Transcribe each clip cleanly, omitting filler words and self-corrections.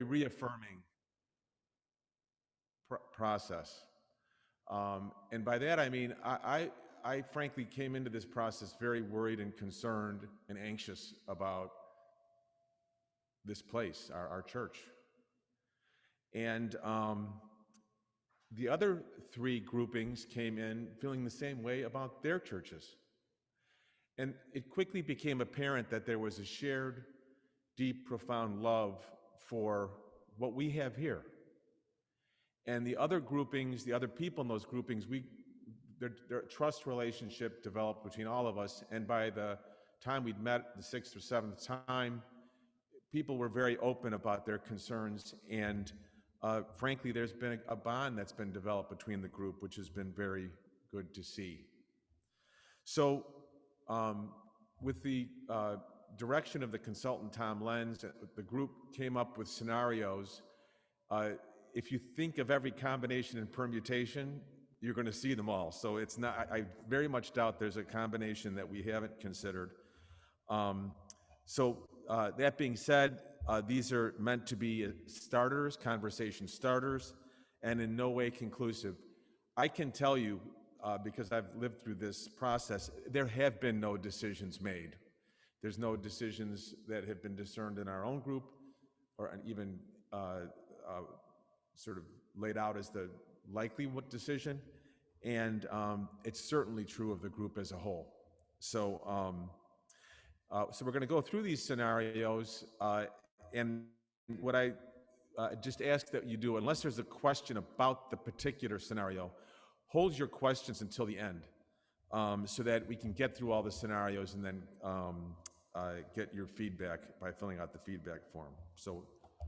reaffirming process. And by that, I mean, I frankly came into this process very worried and concerned and anxious about this place, our church. And the other three groupings came in feeling the same way about their churches. And it quickly became apparent that there was a shared, deep, profound love for what we have here. And the other groupings, the other people in those groupings, their trust relationship developed between all of us. And by the time we'd met the sixth or seventh time, people were very open about their concerns. And frankly, there's been a bond that's been developed between the group, which has been very good to see. So with the direction of the consultant, Tom Lenz, the group came up with scenarios. If you think of every combination and permutation, you're going to see them all. So it's not, I very much doubt there's a combination that we haven't considered. That being said, these are meant to be starters, conversation starters, and in no way conclusive. I can tell you, because I've lived through this process, there have been no decisions made. There's no decisions that have been discerned in our own group, or even sort of laid out as the likely decision, and it's certainly true of the group as a whole. So we're going to go through these scenarios, and what I just ask that you do, unless there's a question about the particular scenario, hold your questions until the end, so that we can get through all the scenarios and then get your feedback by filling out the feedback form. So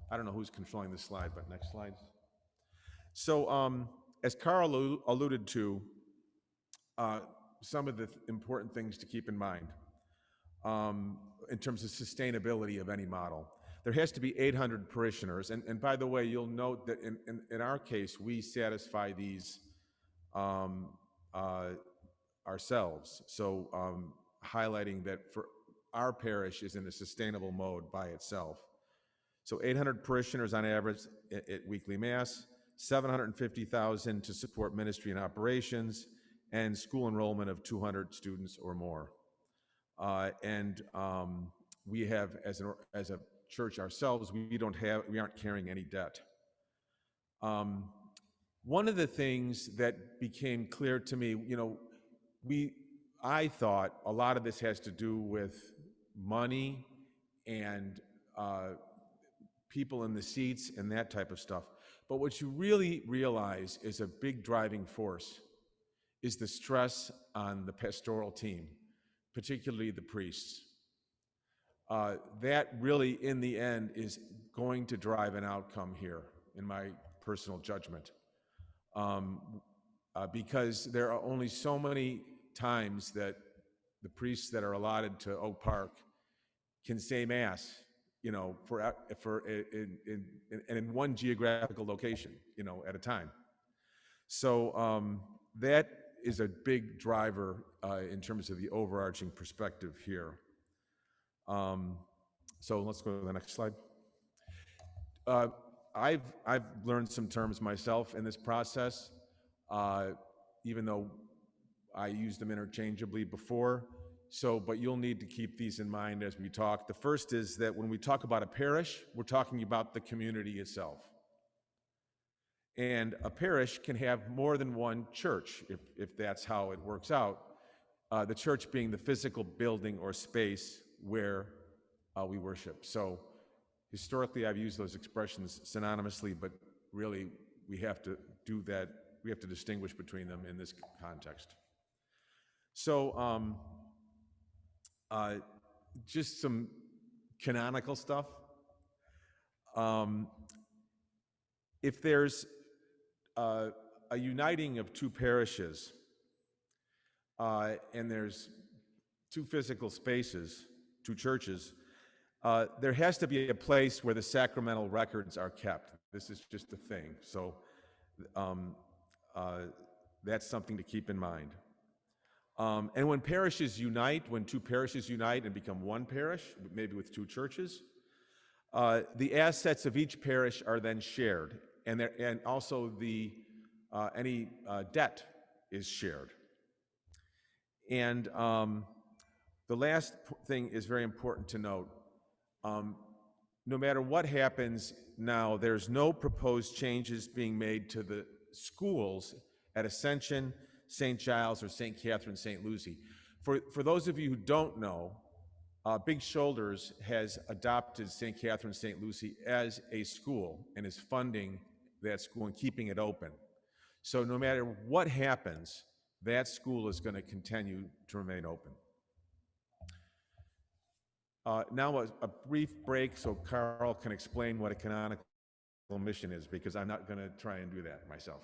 I don't know who's controlling this slide, but next slide. So as Carl alluded to, some of the important things to keep in mind in terms of sustainability of any model. There has to be 800 parishioners. And by the way, you'll note that in our case, we satisfy these ourselves. So highlighting that for our parish is in a sustainable mode by itself. So 800 parishioners on average at weekly Mass, 750,000 to support ministry and operations, and school enrollment of 200 students or more. We have, as a church ourselves, we aren't carrying any debt. One of the things that became clear to me, I thought a lot of this has to do with money and people in the seats and that type of stuff. But what you really realize is a big driving force is the stress on the pastoral team, particularly the priests. That really, in the end, is going to drive an outcome here, in my personal judgment. Because there are only so many times that the priests that are allotted to Oak Park can say Mass, in one geographical location, at a time. So that is a big driver in terms of the overarching perspective here. So let's go to the next slide. I've learned some terms myself in this process, even though I used them interchangeably before. But you'll need to keep these in mind as we talk. The first is that when we talk about a parish, we're talking about the community itself. And a parish can have more than one church, if that's how it works out. The church being the physical building or space where we worship. So historically, I've used those expressions synonymously, but really we have to do that. We have to distinguish between them in this context. So just some canonical stuff. If there's a uniting of two parishes and there's two physical spaces, two churches, there has to be a place where the sacramental records are kept. This is just a thing. So that's something to keep in mind. And when parishes unite, when two parishes unite and become one parish, maybe with two churches, The assets of each parish are then shared, and also any debt is shared. And the last thing is very important to note. No matter what happens now, there's no proposed changes being made to the schools at Ascension, St. Giles, or St. Catherine, St. Lucie. For those of you who don't know, Big Shoulders has adopted St. Catherine, St. Lucie as a school and is funding that school and keeping it open. So no matter what happens, that school is going to continue to remain open. Now a brief break so Carl can explain what a canonical mission is, because I'm not going to try and do that myself.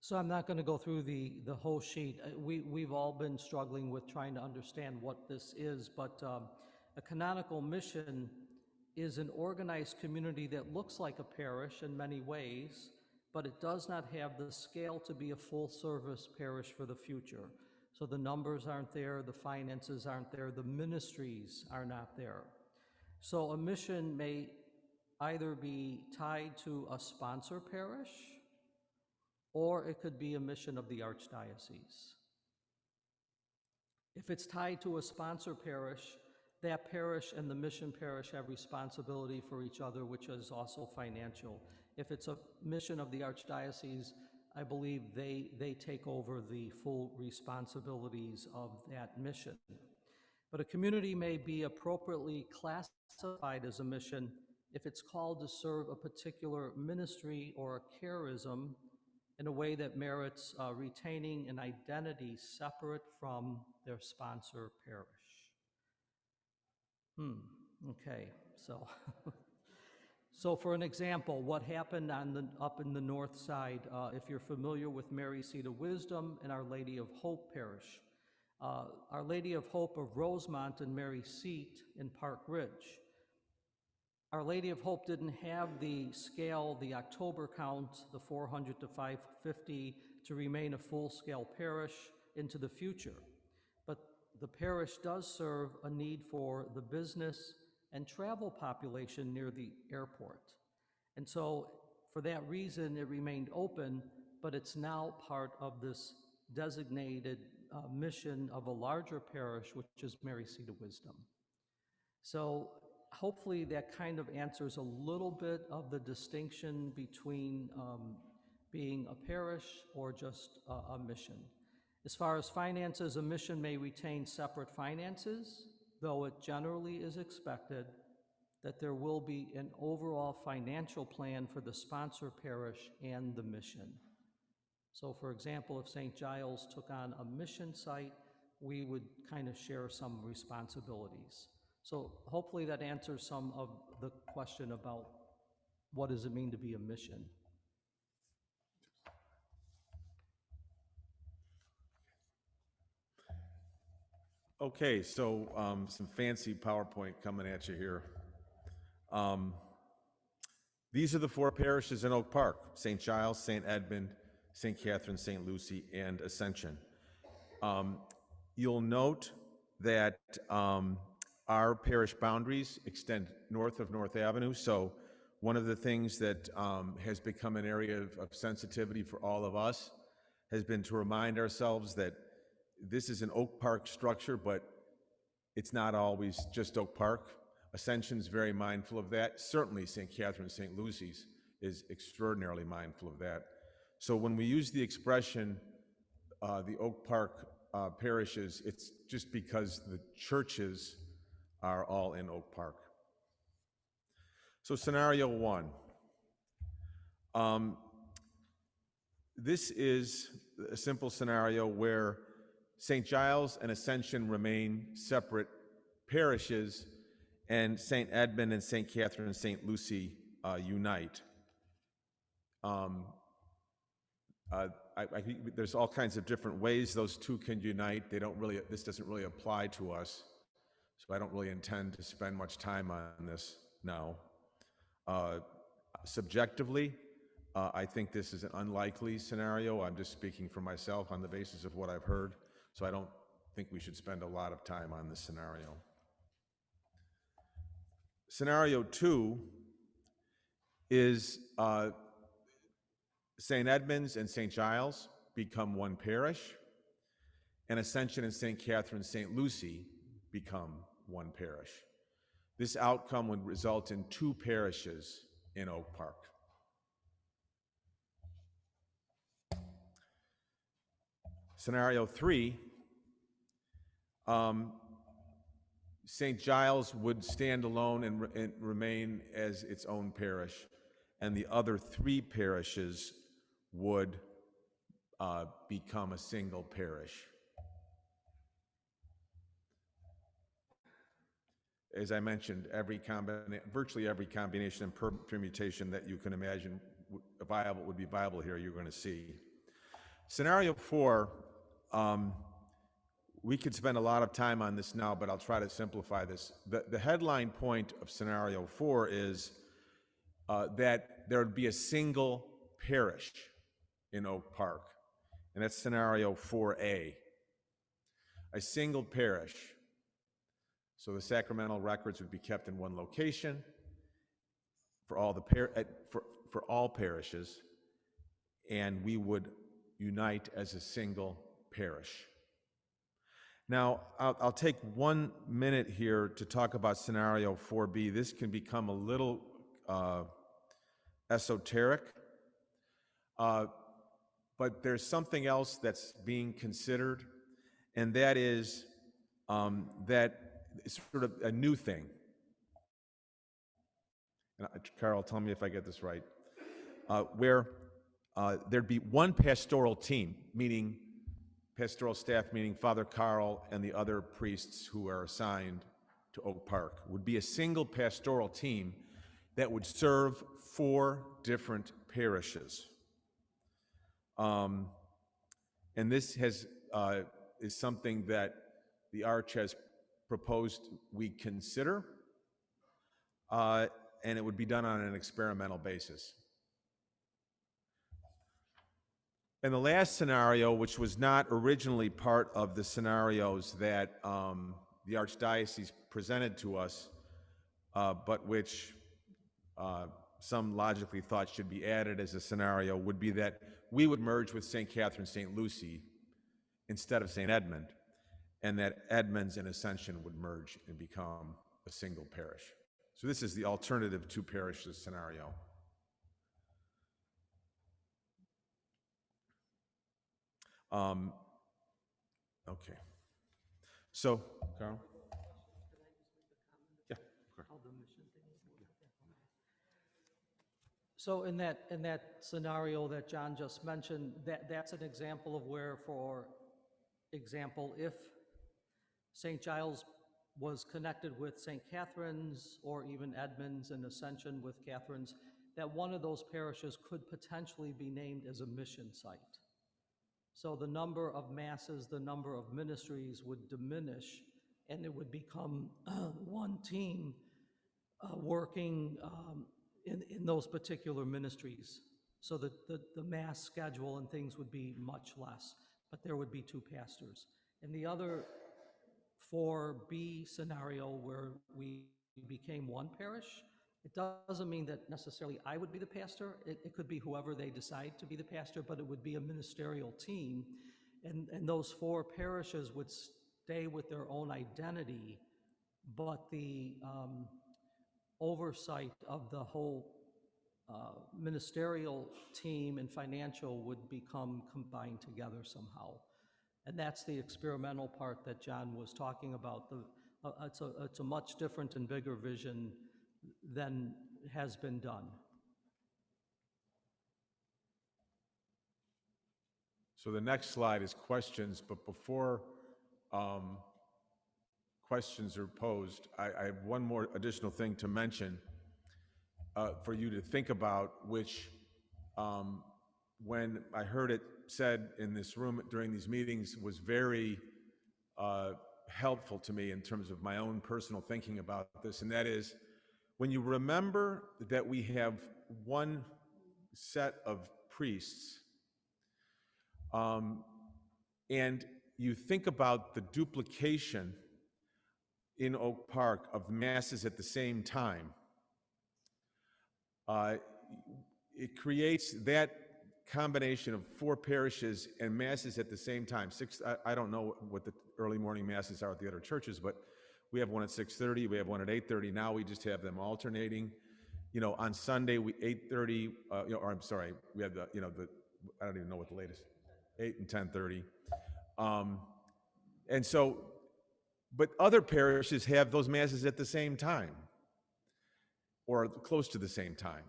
So I'm not going to go through the whole sheet. We've all been struggling with trying to understand what this is, but a canonical mission is an organized community that looks like a parish in many ways, but it does not have the scale to be a full-service parish for the future. So the numbers aren't there, the finances aren't there, the ministries are not there. So a mission may either be tied to a sponsor parish, or it could be a mission of the Archdiocese. If it's tied to a sponsor parish, that parish and the mission parish have responsibility for each other, which is also financial. If it's a mission of the Archdiocese, I believe they take over the full responsibilities of that mission. But a community may be appropriately classified as a mission if it's called to serve a particular ministry or a charism in a way that merits retaining an identity separate from their sponsor parish. Okay, so so for an example, what happened up in the north side, if you're familiar with Mary Seat of Wisdom and Our Lady of Hope Parish, Our Lady of Hope of Rosemont and Mary Seat in Park Ridge. Our Lady of Hope didn't have the scale, the October count, the 400 to 550, to remain a full-scale parish into the future. But the parish does serve a need for the business and travel population near the airport. And so for that reason, it remained open, but it's now part of this designated mission of a larger parish, which is Mary Seat of Wisdom. So hopefully that kind of answers a little bit of the distinction between being a parish or just a mission. As far as finances, a mission may retain separate finances, though it generally is expected that there will be an overall financial plan for the sponsor parish and the mission. So for example, if St. Giles took on a mission site, we would kind of share some responsibilities. So hopefully that answers some of the question about what does it mean to be a mission. Okay, so some fancy PowerPoint coming at you here. These are the four parishes in Oak Park: St. Giles, St. Edmund, St. Catherine, St. Lucie, and Ascension. You'll note that our parish boundaries extend north of North Avenue, so one of the things that has become an area of sensitivity for all of us has been to remind ourselves that this is an Oak Park structure, but it's not always just Oak Park. Ascension's very mindful of that. Certainly St. Catherine, St. Lucie's is extraordinarily mindful of that. So when we use the expression the Oak Park parishes, it's just because the churches are all in Oak Park. So scenario one. This is a simple scenario where St. Giles and Ascension remain separate parishes, and St. Edmund and St. Catherine and St. Lucie unite. I think there's all kinds of different ways those two can unite. This doesn't really apply to us, so I don't really intend to spend much time on this now. Subjectively, I think this is an unlikely scenario. I'm just speaking for myself on the basis of what I've heard, so I don't think we should spend a lot of time on this scenario. Scenario 2 is St. Edmunds and St. Giles become one parish, and Ascension and St. Catherine, St. Lucy become one parish. This outcome would result in 2 parishes in Oak Park. Scenario 3, St. Giles would stand alone and remain as its own parish, and the other 3 parishes would become a single parish. As I mentioned, virtually every combination and permutation that you can imagine would be viable here, you're going to see. Scenario 4, we could spend a lot of time on this now, but I'll try to simplify this. The headline point of scenario 4 is that there would be a single parish in Oak Park, and that's scenario 4A. A single parish. So the sacramental records would be kept in one location for all for all parishes, and we would unite as a single parish. Now, I'll take 1 minute here to talk about scenario 4B. This can become a little esoteric, but there's something else that's being considered, and that is that it's sort of a new thing. And Carl, tell me if I get this right. Where there'd be one pastoral team, meaning pastoral staff, meaning Father Carl and the other priests who are assigned to Oak Park, would be a single pastoral team that would serve 4 different parishes. And this is something that the Arch has proposed we consider, and it would be done on an experimental basis. And the last scenario, which was not originally part of the scenarios that the Archdiocese presented to us, but which some logically thought should be added as a scenario, would be that we would merge with St. Catherine, St. Lucy instead of St. Edmund, and that Edmunds and Ascension would merge and become a single parish. So this is the alternative 2 parishes scenario. Okay. So, Carl? Yeah. So in that scenario that John just mentioned, that's an example of where, for example, if St. Giles was connected with St. Catherine's or even Edmunds and Ascension with Catherine's, that one of those parishes could potentially be named as a mission site. So the number of masses, the number of ministries would diminish, and it would become one team working in those particular ministries. So that the mass schedule and things would be much less, but there would be 2 pastors. And the other 4B scenario where we became one parish, it doesn't mean that necessarily I would be the pastor. It could be whoever they decide to be the pastor, but it would be a ministerial team. And those 4 parishes would stay with their own identity, but the oversight of the whole ministerial team and financial would become combined together somehow. And that's the experimental part that John was talking about. It's a much different and bigger vision than has been done. So the next slide is questions, but before questions are posed, I have one more additional thing to mention for you to think about, which when I heard it said in this room during these meetings was very helpful to me in terms of my own personal thinking about this, and that is, when you remember that we have one set of priests, and you think about the duplication in Oak Park of masses at the same time, uh, it creates that combination of four parishes and masses at the same time. I don't know what the early morning masses are at the other churches, but we have one at 6:30, we have one at 8:30. Now we just have them alternating. You know, on Sunday, 8:30, or I'm sorry, we have I don't even know what the latest, 8 and 10:30. And so, but other parishes have those masses at the same time or close to the same time.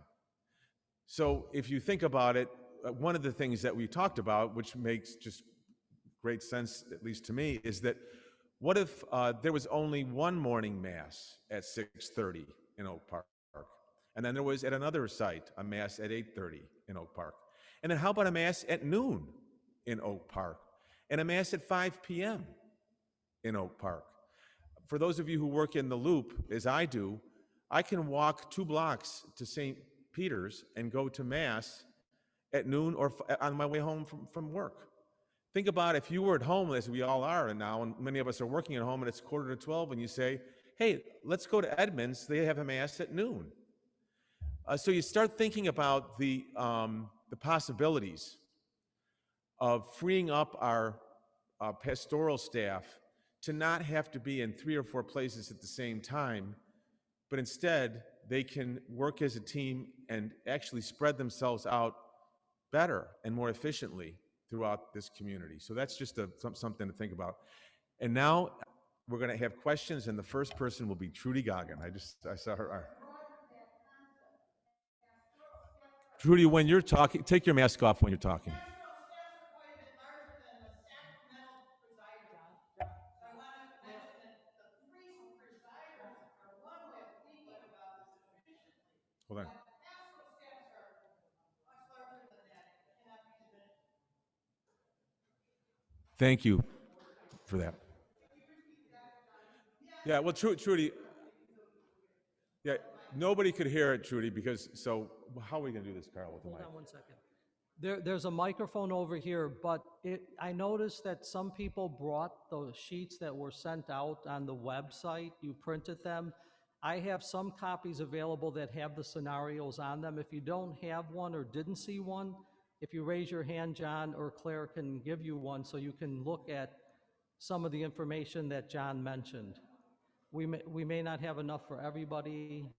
So if you think about it, one of the things that we talked about, which makes just great sense, at least to me, is that what if there was only one morning mass at 6:30 in Oak Park, and then there was at another site a mass at 8:30 in Oak Park, and then how about a mass at noon in Oak Park, and a mass at 5 p.m. in Oak Park? For those of you who work in the Loop, as I do, I can walk 2 blocks to St. Peter's and go to mass at noon or on my way home from work. Think about if you were at home, as we all are now, and many of us are working at home, and it's 11:45, and you say, hey, let's go to Edmonds. They have a mass at noon. So you start thinking about the possibilities of freeing up our pastoral staff to not have to be in 3 or 4 places at the same time, but instead they can work as a team and actually spread themselves out better and more efficiently throughout this community. So that's just something to think about. And now we're going to have questions, and the first person will be Trudy Goggin. I saw her. Trudy, when you're talking, take your mask off when you're talking. Hold on. Thank you for that. Yeah, well, Trudy, yeah, nobody could hear it, Trudy, because, so how are we going to do this, Carl, with the mic? Hold on 1 second. There's a microphone over here, but I noticed that some people brought the sheets that were sent out on the website. You printed them. I have some copies available that have the scenarios on them. If you don't have one or didn't see one, if you raise your hand, John or Claire can give you one so you can look at some of the information that John mentioned. We may not have enough for everybody.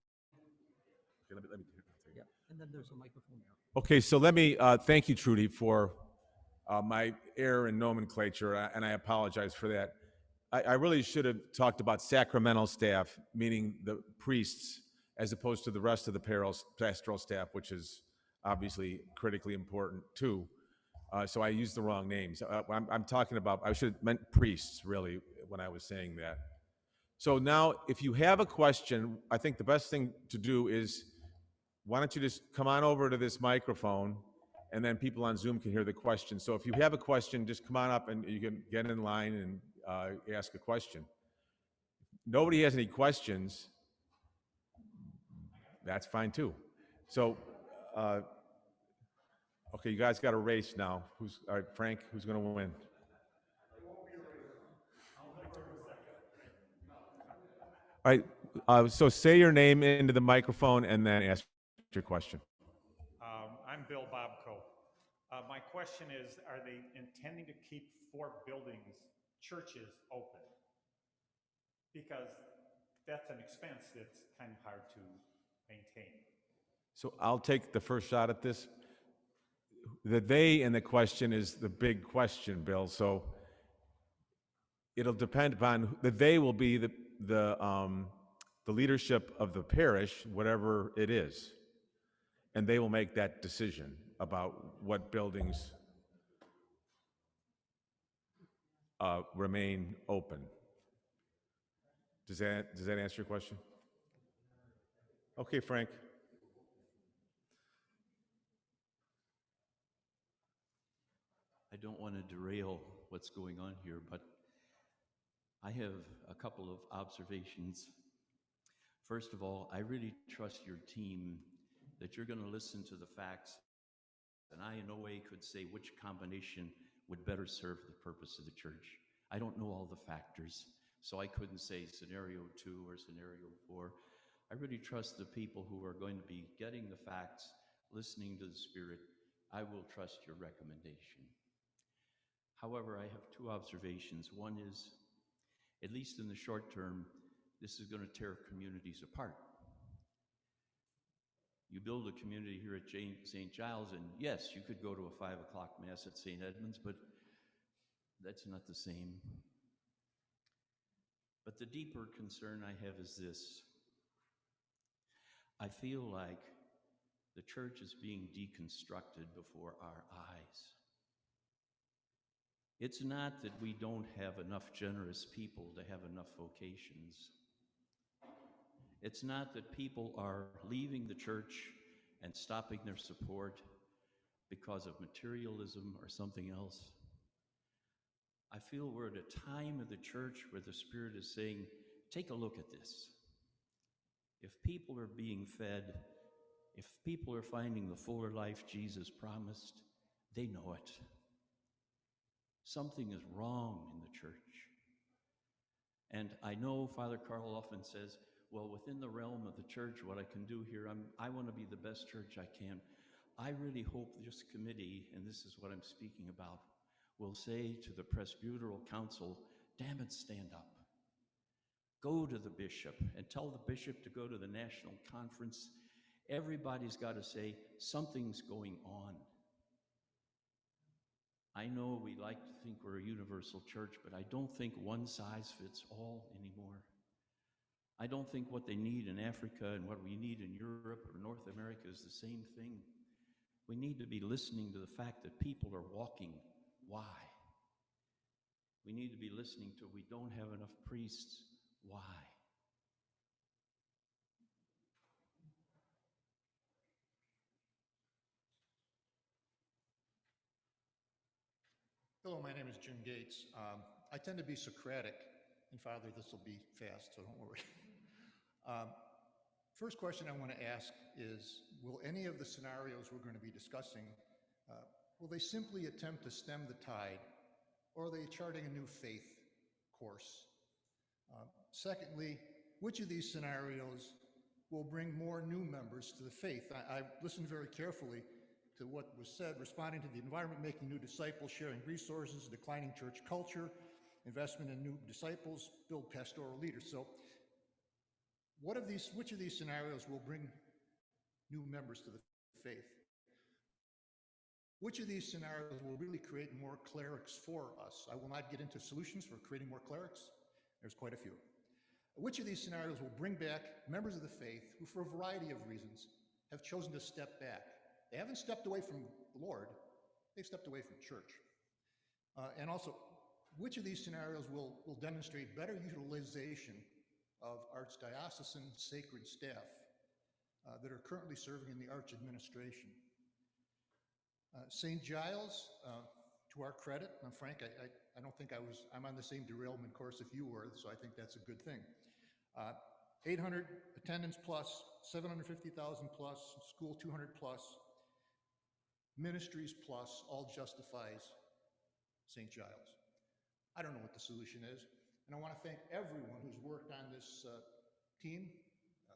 Okay, let me Yeah, and then there's a microphone there. Okay, so let me thank you, Trudy, for my error in nomenclature, and I apologize for that. I really should have talked about sacramental staff, meaning the priests, as opposed to the rest of the pastoral staff, which is obviously critically important too. So I used the wrong names. I'm talking about, I should have meant priests, really, when I was saying that. So now, if you have a question, I think the best thing to do is, why don't you just come on over to this microphone, and then people on Zoom can hear the question. So if you have a question, just come on up and you can get in line and ask a question. Nobody has any questions, that's fine too. So, okay, you guys got a race now. All right, Frank, who's going to win? All right, so say your name into the microphone and then ask your question. I'm Bill Bobko. My question is, are they intending to keep 4 buildings, churches, open? Because that's an expense that's kind of hard to maintain. So I'll take the first shot at this. The they in the question is the big question, Bill. So it'll depend upon, the they will be the leadership of the parish, whatever it is. And they will make that decision about what buildings remain open. Does that answer your question? Okay, Frank. I don't want to derail what's going on here, but I have a couple of observations. First of all, I really trust your team that you're going to listen to the facts, and I in no way could say which combination would better serve the purpose of the church. I don't know all the factors, so I couldn't say scenario 2 or scenario 4. I really trust the people who are going to be getting the facts, listening to the Spirit. I will trust your recommendation. However, I have two observations. One is, at least in the short term, this is going to tear communities apart. You build a community here at St. Giles, and yes, you could go to a 5 o'clock Mass at St. Edmunds, but that's not the same. But the deeper concern I have is this. I feel like the church is being deconstructed before our eyes. It's not that we don't have enough generous people to have enough vocations. It's not that people are leaving the church and stopping their support because of materialism or something else. I feel we're at a time of the church where the Spirit is saying, take a look at this. If people are being fed, if people are finding the fuller life Jesus promised, they know it. Something is wrong in the church. And I know Father Carl often says, well, within the realm of the church, what I can do here, I want to be the best church I can. I really hope this committee, and this is what I'm speaking about, will say to the Presbyteral Council, damn it, stand up. Go to the bishop and tell the bishop to go to the national conference. Everybody's got to say, something's going on. I know we like to think we're a universal church, but I don't think one size fits all anymore. I don't think what they need in Africa and what we need in Europe or North America is the same thing. We need to be listening to the fact that people are walking. Why? We need to be listening to we don't have enough priests. Why? Hello, my name is Jim Gates. I tend to be Socratic, and Father, this will be fast, so don't worry. First question I want to ask is, will any of the scenarios we're going to be discussing, will they simply attempt to stem the tide, or are they charting a new faith course? Secondly, which of these scenarios will bring more new members to the faith? I listened very carefully to what was said, responding to the environment, making new disciples, sharing resources, declining church culture, investment in new disciples, build pastoral leaders. So which of these scenarios will bring new members to the faith? Which of these scenarios will really create more clerics for us? I will not get into solutions for creating more clerics. There's quite a few. Which of these scenarios will bring back members of the faith who, for a variety of reasons, have chosen to step back? They haven't stepped away from the Lord, they've stepped away from church. And also, which of these scenarios will demonstrate better utilization of archdiocesan sacred staff that are currently serving in the arch administration? St. Giles, to our credit, and Frank, I don't think I'm on the same derailment course if you were, so I think that's a good thing. 800 attendance plus, 750,000 plus, school 200 plus, ministries plus, all justifies St. Giles. I don't know what the solution is, and I want to thank everyone who's worked on this team.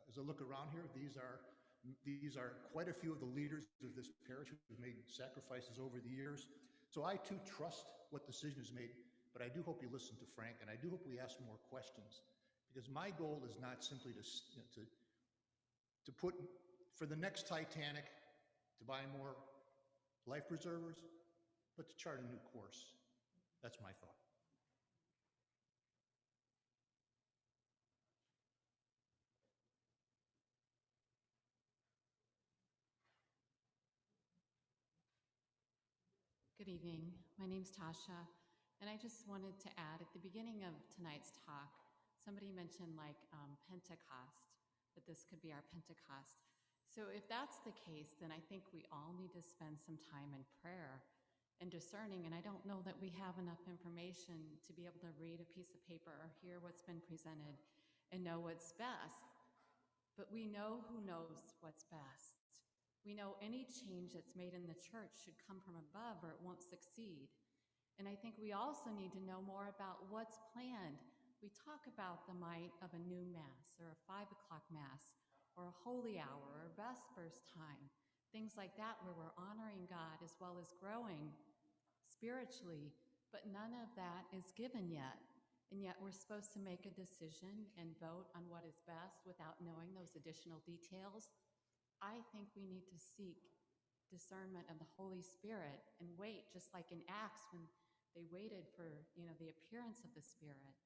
As I look around here, these are quite a few of the leaders of this parish who've made sacrifices over the years. So I too trust what decision is made, but I do hope you listen to Frank, and I do hope we ask more questions, because my goal is not simply to put, for the next Titanic, to buy more life preservers, but to chart a new course. That's my thought. Good evening. My name's Tasha, and I just wanted to add, at the beginning of tonight's talk, somebody mentioned Pentecost, that this could be our Pentecost. So if that's the case, then I think we all need to spend some time in prayer and discerning, and I don't know that we have enough information to be able to read a piece of paper or hear what's been presented and know what's best, but we know who knows what's best. We know any change that's made in the church should come from above or it won't succeed. And I think we also need to know more about what's planned. We talk about the might of a noon mass or a 5 o'clock mass or a holy hour or vespers time, things like that where we're honoring God as well as growing spiritually, but none of that is given yet. And yet we're supposed to make a decision and vote on what is best without knowing those additional details. I think we need to seek discernment of the Holy Spirit and wait, just like in Acts when they waited for, the appearance of the Spirit.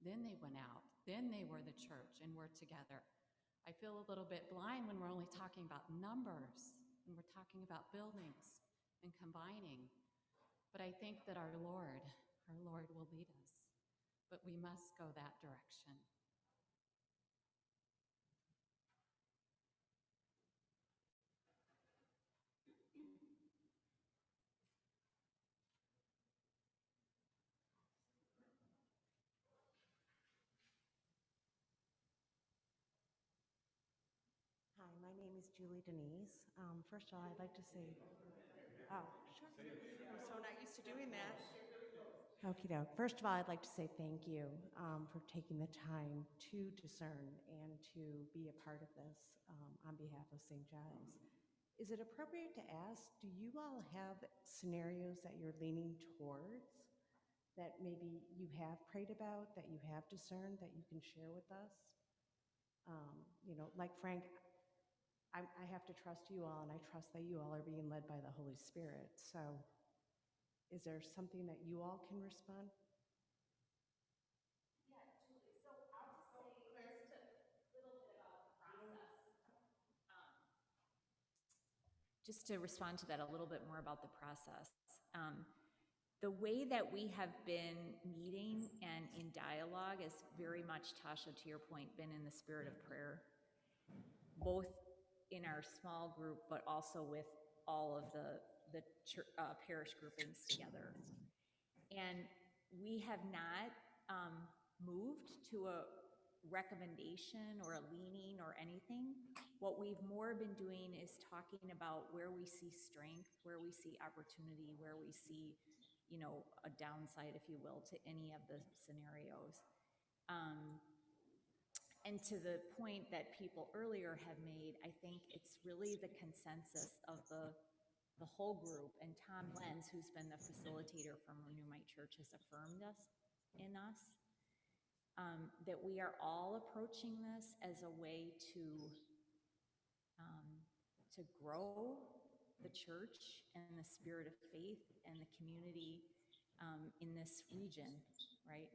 Then they went out. Then they were the church and were together. I feel a little bit blind when we're only talking about numbers and we're talking about buildings and combining. But I think that our Lord will lead us. But we must go that direction. Hi, my name is Julie Denise. First of all, I'd like to say, oh, sure. I'm so not used to doing that. Okie doke. First of all, I'd like to say thank you for taking the time to discern and to be a part of this on behalf of St. Giles. Is it appropriate to ask, do you all have scenarios that you're leaning towards that maybe you have prayed about, that you have discerned, that you can share with us? Like Frank, I have to trust you all, and I trust that you all are being led by the Holy Spirit. So is there something that you all can respond? Yeah, Julie. So I'll just say just a little bit about the process. Just to respond to that a little bit more about the process. The way that we have been meeting and in dialogue is very much, Tasha, to your point, been in the spirit of prayer, both in our small group, but also with all of the parish groupings together. And we have not moved to a recommendation or a leaning or anything. What we've more been doing is talking about where we see strength, where we see opportunity, where we see, a downside, if you will, to any of the scenarios. And to the point that people earlier have made, I think it's really the consensus of the whole group, and Tom Lenz, who's been the facilitator from Renew My Church, has affirmed in us, that we are all approaching this as a way to grow the church and the spirit of faith and the community in this region, right?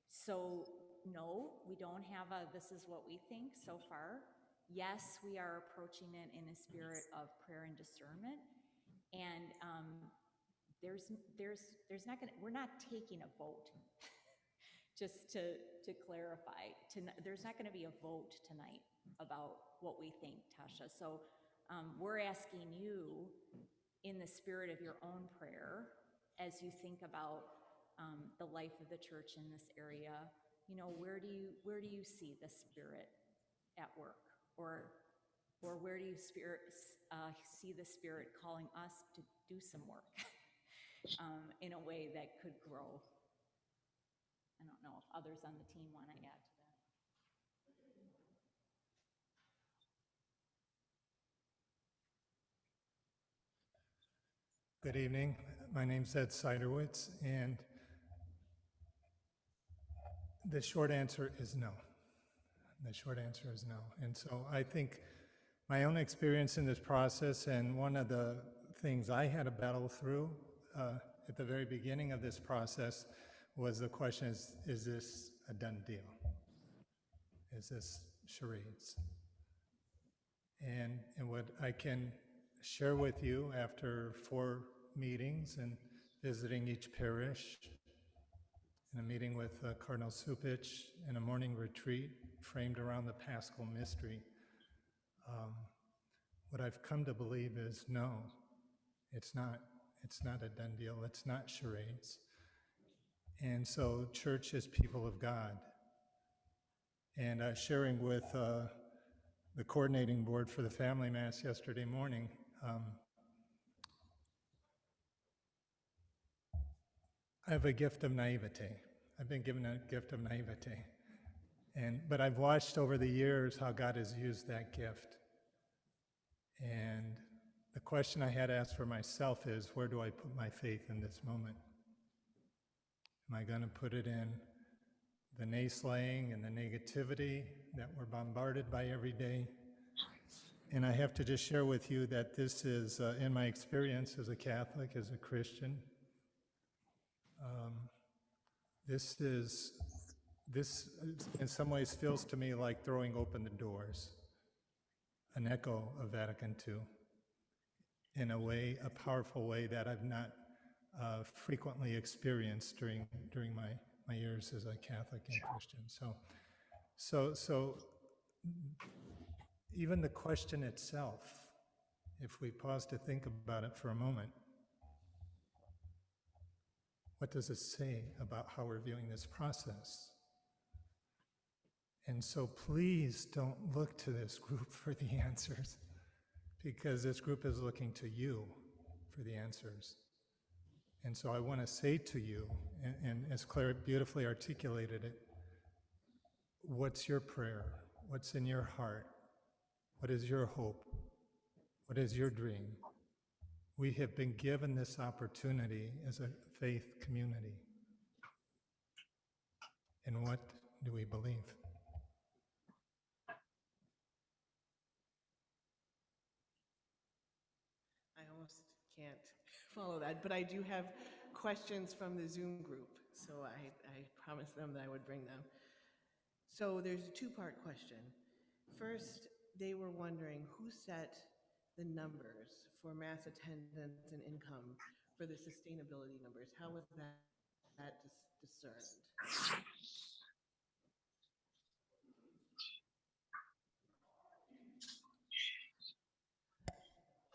So no, we don't have this is what we think so far. Yes, we are approaching it in a spirit of prayer and discernment. And we're not taking a vote. Just to clarify, there's not going to be a vote tonight about what we think, Tasha. So we're asking you, in the spirit of your own prayer, as you think about the life of the church in this area, where do you see the Spirit at work, or where do you see the Spirit calling us to do some work in a way that could grow? I don't know if others on the team want to add to that. Good evening. My name's Ed Siderwitz, and the short answer is no. The short answer is no. And so I think my own experience in this process, and one of the things I had to battle through at the very beginning of this process, was the question, is this a done deal? Is this charades? And what I can share with you after 4 meetings and visiting each parish, and a meeting with Cardinal Supich, and a morning retreat framed around the Paschal Mystery, what I've come to believe is no, it's not a done deal. It's not charades. And so church is people of God. And sharing with the coordinating board for the family mass yesterday morning, I have a gift of naivete. I've been given a gift of naivete. But I've watched over the years how God has used that gift. And the question I had asked for myself is, where do I put my faith in this moment? Am I going to put it in the naysaying and the negativity that we're bombarded by every day? And I have to just share with you that this is, in my experience as a Catholic, as a Christian, this in some ways feels to me like throwing open the doors, an echo of Vatican II, in a way, a powerful way that I've not frequently experienced during my years as a Catholic and Christian. So even the question itself, if we pause to think about it for a moment, what does it say about how we're viewing this process? And so please don't look to this group for the answers, because this group is looking to you for the answers. And so I want to say to you, and as Claire beautifully articulated it, what's your prayer? What's in your heart? What is your hope? What is your dream? We have been given this opportunity as a faith community. And what do we believe? I almost can't follow that, but I do have questions from the Zoom group, so I promised them that I would bring them. So there's a two-part question. First, they were wondering who set the numbers for mass attendance and income for the sustainability numbers. How was that discerned?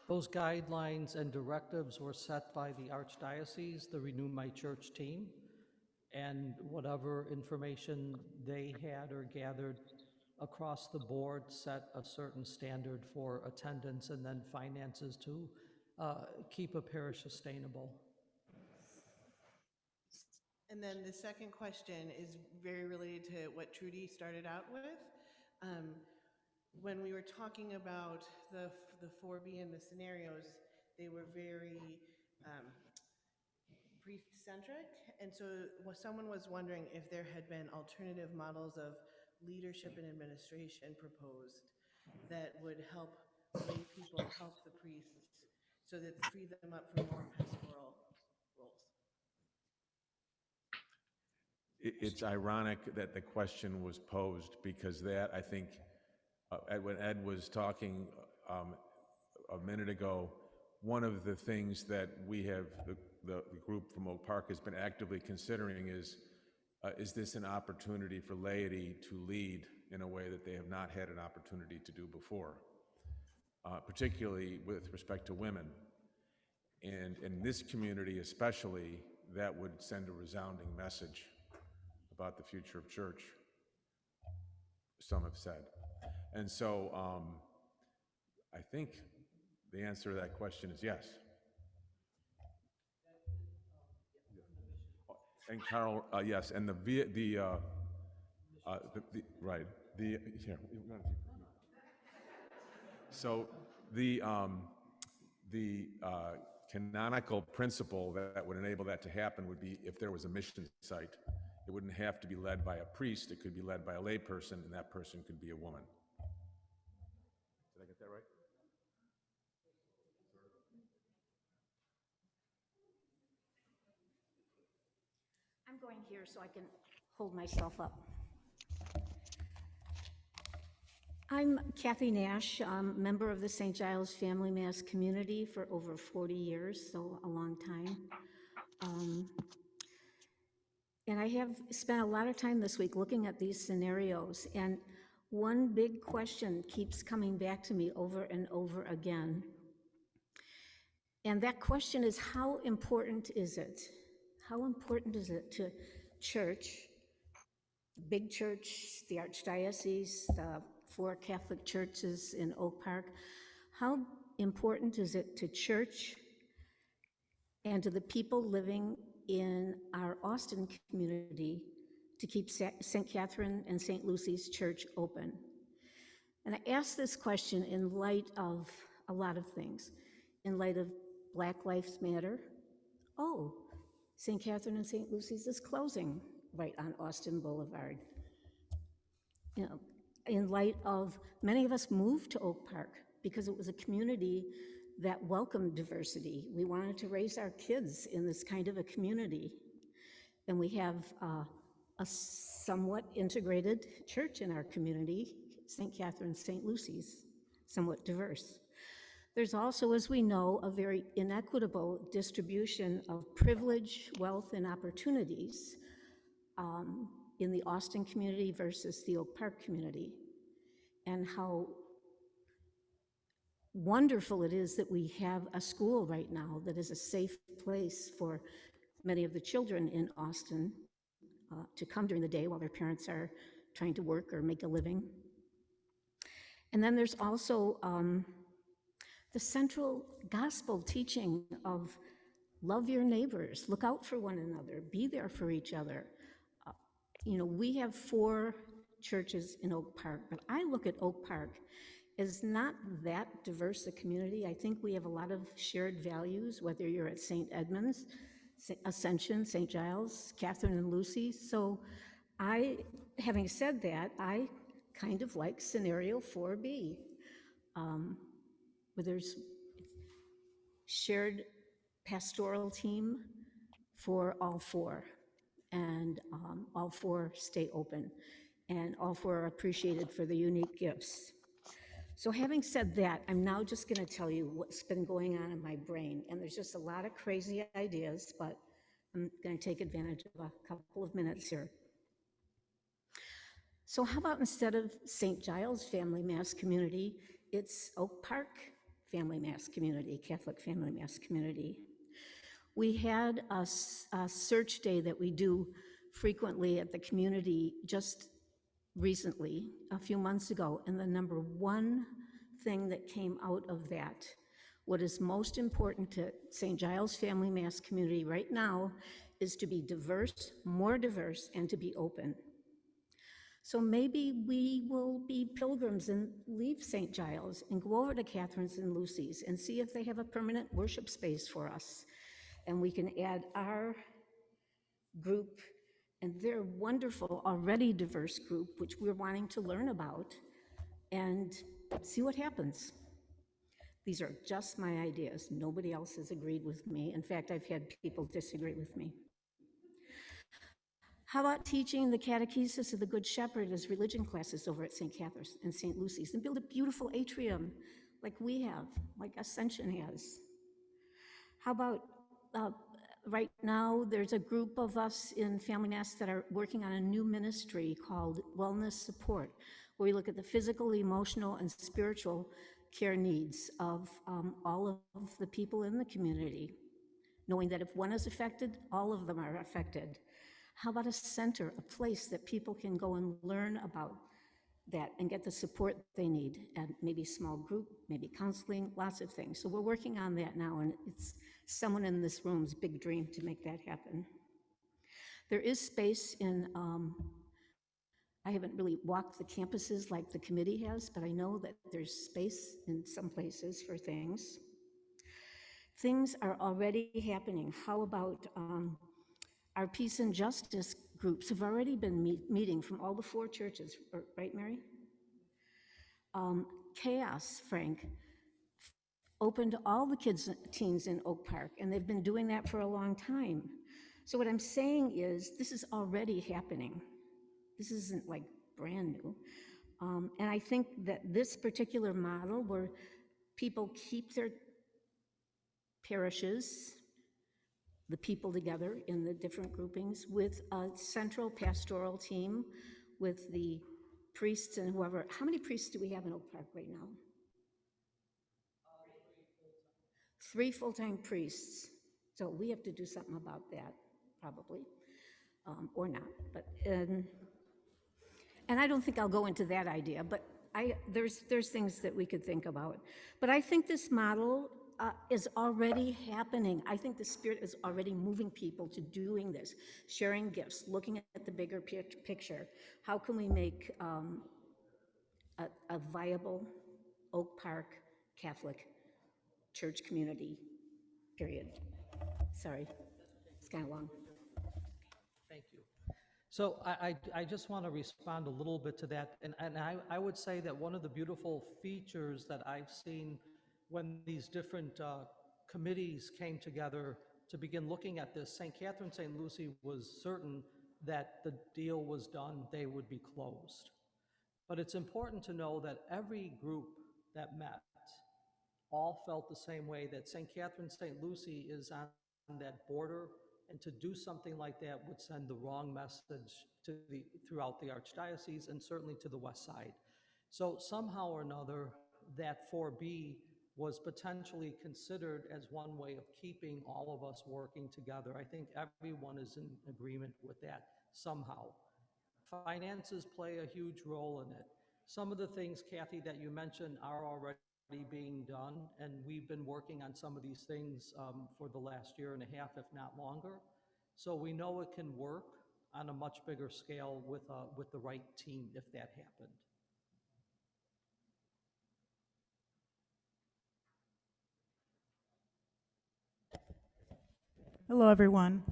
Those guidelines and directives were set by the Archdiocese, the Renew My Church team, and whatever information they had or gathered across the board set a certain standard for attendance and then finances to keep a parish sustainable. And then the second question is very related to what Trudy started out with. When we were talking about the 4B and the scenarios, they were very priest-centric, and so someone was wondering if there had been alternative models of leadership and administration proposed that would help lay people, help the priests, so that free them up for more pastoral roles. It's ironic that the question was posed, because that, I think, when Ed was talking a minute ago, one of the things that we have, the group from Oak Park has been actively considering is this an opportunity for laity to lead in a way that they have not had an opportunity to do before, particularly with respect to women. And in this community especially, that would send a resounding message about the future of church, some have said. And so I think the answer to that question is yes. And Carol, yes, and right, so the canonical principle that would enable that to happen would be if there was a mission site. It wouldn't have to be led by a priest, it could be led by a layperson, and that person could be a woman. Did I get that right? I'm going here so I can hold myself up. I'm Kathy Nash, member of the St. Giles Family Mass community for over 40 years, so a long time. And I have spent a lot of time this week looking at these scenarios, and one big question keeps coming back to me over and over again. And that question is, how important is it? How important is it to church, big church, the Archdiocese, the 4 Catholic churches in Oak Park? How important is it to church and to the people living in our Austin community to keep St. Catherine and St. Lucy's Church open? And I ask this question in light of a lot of things. In light of Black Lives Matter. Oh, St. Catherine and St. Lucy's is closing right on Austin Boulevard. You know, in light of many of us moved to Oak Park because it was a community that welcomed diversity. We wanted to raise our kids in this kind of a community. And we have a somewhat integrated church in our community, St. Catherine, St. Lucy's, somewhat diverse. There's also, as we know, a very inequitable distribution of privilege, wealth, and opportunities in the Austin community versus the Oak Park community, and how wonderful it is that we have a school right now that is a safe place for many of the children in Austin to come during the day while their parents are trying to work or make a living. And then there's also the central gospel teaching of love your neighbors, look out for one another, be there for each other. You know, we have 4 churches in Oak Park, but I look at Oak Park as not that diverse a community. I think we have a lot of shared values, whether you're at St. Edmunds, Ascension, St. Giles, Catherine and Lucy. So having said that, I kind of like scenario 4B, where there's shared pastoral team for all 4, and all 4 stay open, and all 4 are appreciated for the unique gifts. So having said that, I'm now just going to tell you what's been going on in my brain, and there's just a lot of crazy ideas, but I'm going to take advantage of a couple of minutes here. So how about instead of St. Giles Family Mass Community, it's Oak Park Family Mass Community, Catholic Family Mass Community. We had a search day that we do frequently at the community just recently, a few months ago, and the number 1 thing that came out of that, what is most important to St. Giles Family Mass Community right now, is to be diverse, more diverse, and to be open. So maybe we will be pilgrims and leave St. Giles and go over to Catherine's and Lucy's and see if they have a permanent worship space for us. And we can add our group and their wonderful, already diverse group, which we're wanting to learn about, and see what happens. These are just my ideas. Nobody else has agreed with me. In fact, I've had people disagree with me. How about teaching the catechesis of the Good Shepherd as religion classes over at St. Catherine's and St. Lucy's, and build a beautiful atrium like we have, like Ascension has? How about right now, there's a group of us in Family Mass that are working on a new ministry called Wellness Support, where we look at the physical, emotional, and spiritual care needs of all of the people in the community, knowing that if one is affected, all of them are affected. How about a center, a place that people can go and learn about that and get the support they need, and maybe small group, maybe counseling, lots of things. So we're working on that now, and it's someone in this room's big dream to make that happen. There is space in, I haven't really walked the campuses like the committee has, but I know that there's space in some places for things. Things are already happening. How about our peace and justice groups have already been meeting from all the 4 churches, right, Mary? Chaos, Frank, open to all the kids, teens in Oak Park, and they've been doing that for a long time. So what I'm saying is, this is already happening. This isn't like brand new. And I think that this particular model where people keep their parishes, the people together in the different groupings with a central pastoral team with the priests and whoever. How many priests do we have in Oak Park right now? 3 full-time priests. So we have to do something about that, probably, or not. But and I don't think I'll go into that idea, but there's things that we could think about. But I think this model is already happening. I think the Spirit is already moving people to doing this, sharing gifts, looking at the bigger picture. How can we make a viable Oak Park Catholic church community, period? Sorry, it's kind of long. Thank you. So I just want to respond a little bit to that. And I would say that one of the beautiful features that I've seen when these different committees came together to begin looking at this, St. Catherine St. Lucie was certain that the deal was done, they would be closed. But it's important to know that every group that met all felt the same way, that St. Catherine St. Lucie is on that border, and to do something like that would send the wrong message throughout the archdiocese and certainly to the west side. So somehow or another, that 4B was potentially considered as one way of keeping all of us working together. I think everyone is in agreement with that somehow. Finances play a huge role in it. Some of the things, Kathy, that you mentioned are already being done, and we've been working on some of these things for the last year and a half, if not longer. So we know it can work on a much bigger scale with the right team if that happened. Hello, everyone.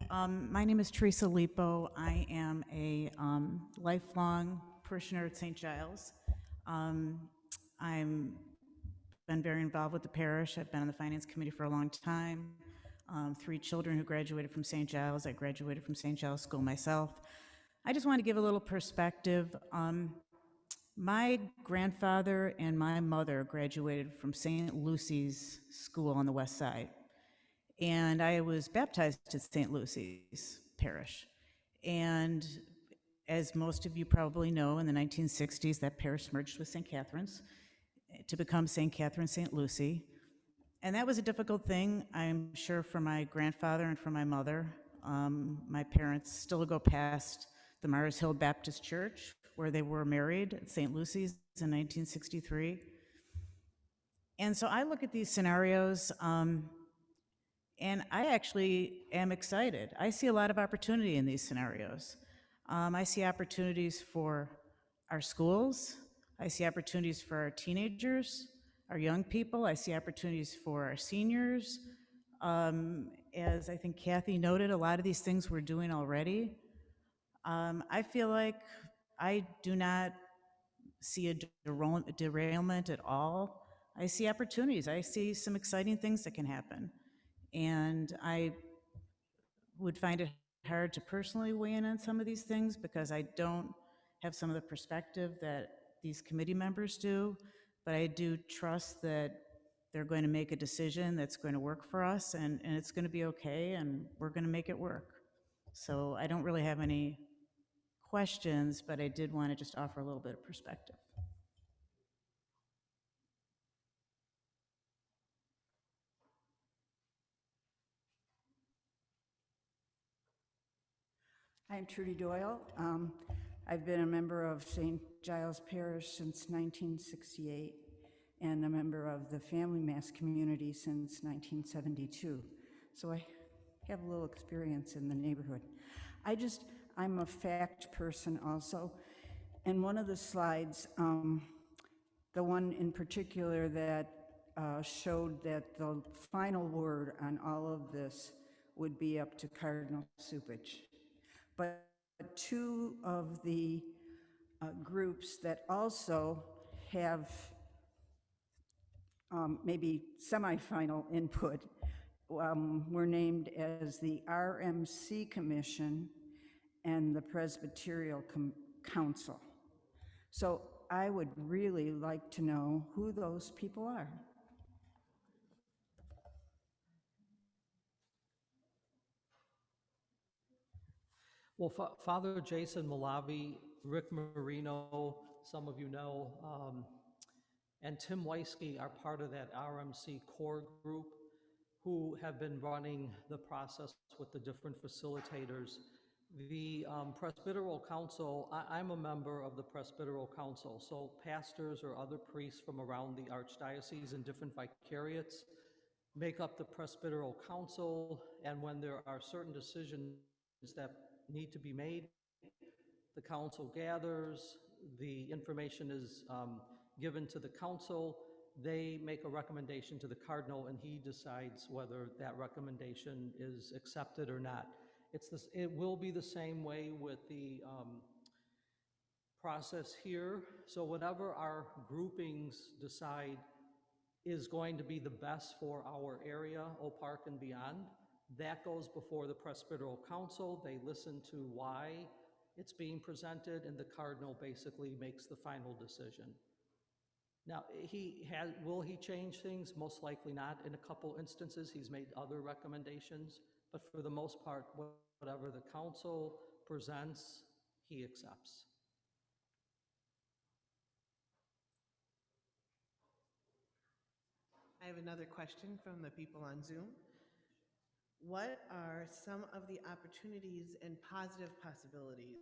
My name is Teresa Lipo. I am a lifelong parishioner at St. Giles. I'm been very involved with the parish. I've been on the finance committee for a long time. 3 children who graduated from St. Giles. I graduated from St. Giles School myself. I just want to give a little perspective. My grandfather and my mother graduated from St. Lucie's School on the west side. And I was baptized at St. Lucie's Parish. And as most of you probably know, in the 1960s, that parish merged with St. Catherine's to become St. Catherine St. Lucie. And that was a difficult thing, I'm sure, for my grandfather and for my mother. My parents still go past the Mars Hill Baptist Church, where they were married at St. Lucie's in 1963. And so I look at these scenarios, and I actually am excited. I see a lot of opportunity in these scenarios. I see opportunities for our schools. I see opportunities for our teenagers, our young people. I see opportunities for our seniors. As I think Kathy noted, a lot of these things we're doing already. I feel like I do not see a derailment at all. I see opportunities. I see some exciting things that can happen. And I would find it hard to personally weigh in on some of these things because I don't have some of the perspective that these committee members do, but I do trust that they're going to make a decision that's going to work for us, and it's going to be okay, and we're going to make it work. So I don't really have any questions, but I did want to just offer a little bit of perspective. I'm Trudy Doyle. I've been a member of St. Giles Parish since 1968 and a member of the Family Mass community since 1972. So I have a little experience in the neighborhood. I'm a fact person also. And one of the slides, the one in particular that showed that the final word on all of this would be up to Cardinal Cupich. But 2 of the groups that also have maybe semi-final input were named as the RMC Commission and the Presbyterial Council. So I would really like to know who those people are. Well, Father Jason Malavi, Rick Marino, some of you know, and Tim Weisky are part of that RMC core group who have been running the process with the different facilitators. The Presbyteral Council, I'm a member of the Presbyteral Council, so pastors or other priests from around the archdiocese and different vicariates make up the Presbyteral Council, and when there are certain decisions that need to be made, the council gathers, the information is given to the council, they make a recommendation to the cardinal, and he decides whether that recommendation is accepted or not. It will be the same way with the process here. So whatever our groupings decide is going to be the best for our area, Oak Park and beyond, that goes before the Presbyteral Council. They listen to why it's being presented, and the cardinal basically makes the final decision. Now, will he change things? Most likely not. In a couple instances, he's made other recommendations, but for the most part, whatever the council presents, he accepts. I have another question from the people on Zoom. What are some of the opportunities and positive possibilities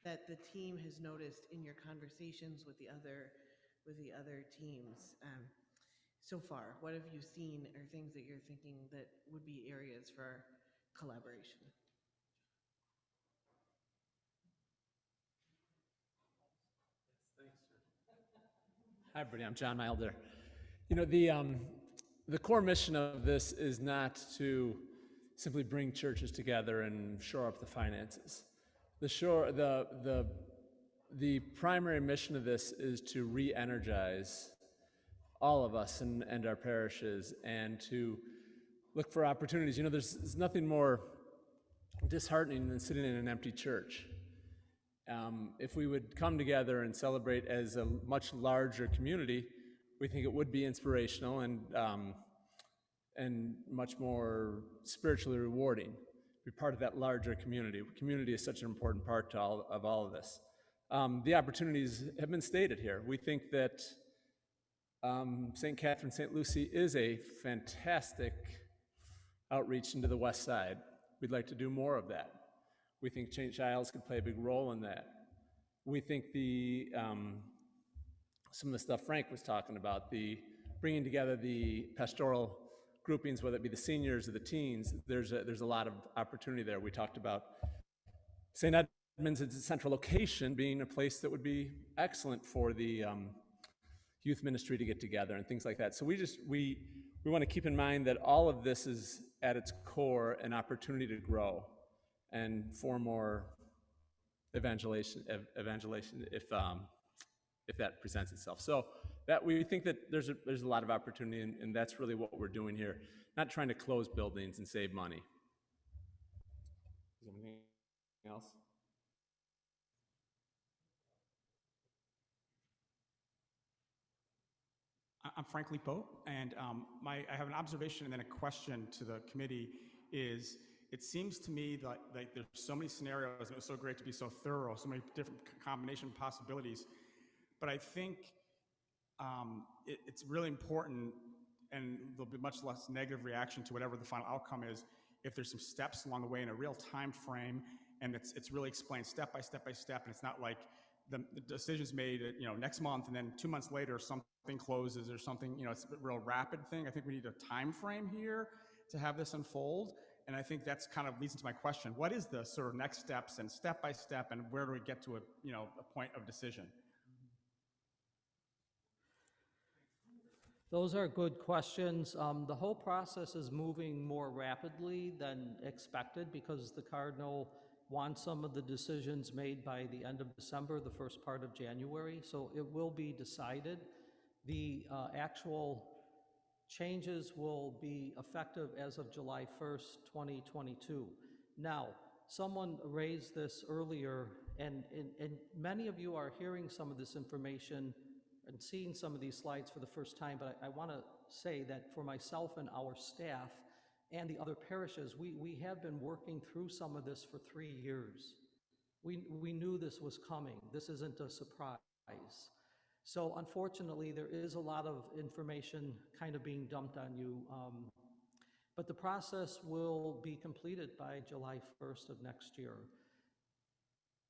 that the team has noticed in your conversations with the other teams so far? What have you seen or things that you're thinking that would be areas for collaboration? Hi, everybody. I'm John Milder. You know, the core mission of this is not to simply bring churches together and shore up the finances. The primary mission of this is to re-energize all of us and our parishes, and to look for opportunities. You know, there's nothing more disheartening than sitting in an empty church. If we would come together and celebrate as a much larger community, we think it would be inspirational and much more spiritually rewarding. Be part of that larger community. Community is such an important part of all of this. The opportunities have been stated here. We think that St. Catherine, St. Lucie is a fantastic outreach into the West Side. We'd like to do more of that. We think St. Giles could play a big role in that. We think some of the stuff Frank was talking about, the bringing together the pastoral groupings, whether it be the seniors or the teens, there's a lot of opportunity there. We talked about St. Edmunds as a central location being a place that would be excellent for the youth ministry to get together and things like that. So we want to keep in mind that all of this is at its core an opportunity to grow and for more evangelization if that presents itself. So that we think that there's a lot of opportunity, and that's really what we're doing here. Not trying to close buildings and save money. Is there anything else? I'm Frank Lipo, and I have an observation and then a question to the committee. Is it seems to me that like there's so many scenarios, and it was so great to be so thorough, so many different combination possibilities. But I think it's really important, and there'll be much less negative reaction to whatever the final outcome is if there's some steps along the way in a real time frame, and it's really explained step by step by step, and it's not like the decision's made next month, and then 2 months later something closes or something. It's a real rapid thing. I think we need a time frame here to have this unfold, and I think that's kind of leads into my question. What is the sort of next steps and step by step, and where do we get to a point of decision? Those are good questions. The whole process is moving more rapidly than expected because the Cardinal wants some of the decisions made by the end of December, the first part of January. So it will be decided. The actual changes will be effective as of July 1st, 2022. Now, someone raised this earlier, and many of you are hearing some of this information and seeing some of these slides for the first time, but I want to say that for myself and our staff and the other parishes, we have been working through some of this for 3 years. We knew this was coming. This isn't a surprise. So unfortunately, there is a lot of information kind of being dumped on you. But the process will be completed by July 1st of next year.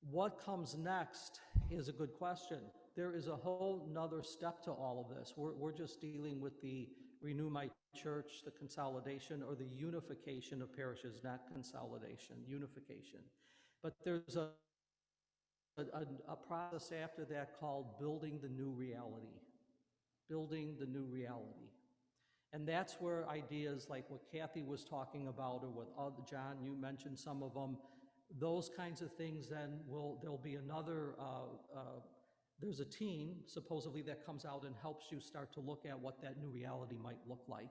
What comes next is a good question. There is a whole nother step to all of this. We're just dealing with the Renew My Church, the consolidation or the unification of parishes, not consolidation, unification. But there's a process after that called building the new reality. Building the new reality. And that's where ideas like what Kathy was talking about, or what John, you mentioned some of them, those kinds of things then there'll be another, there's a team supposedly that comes out and helps you start to look at what that new reality might look like.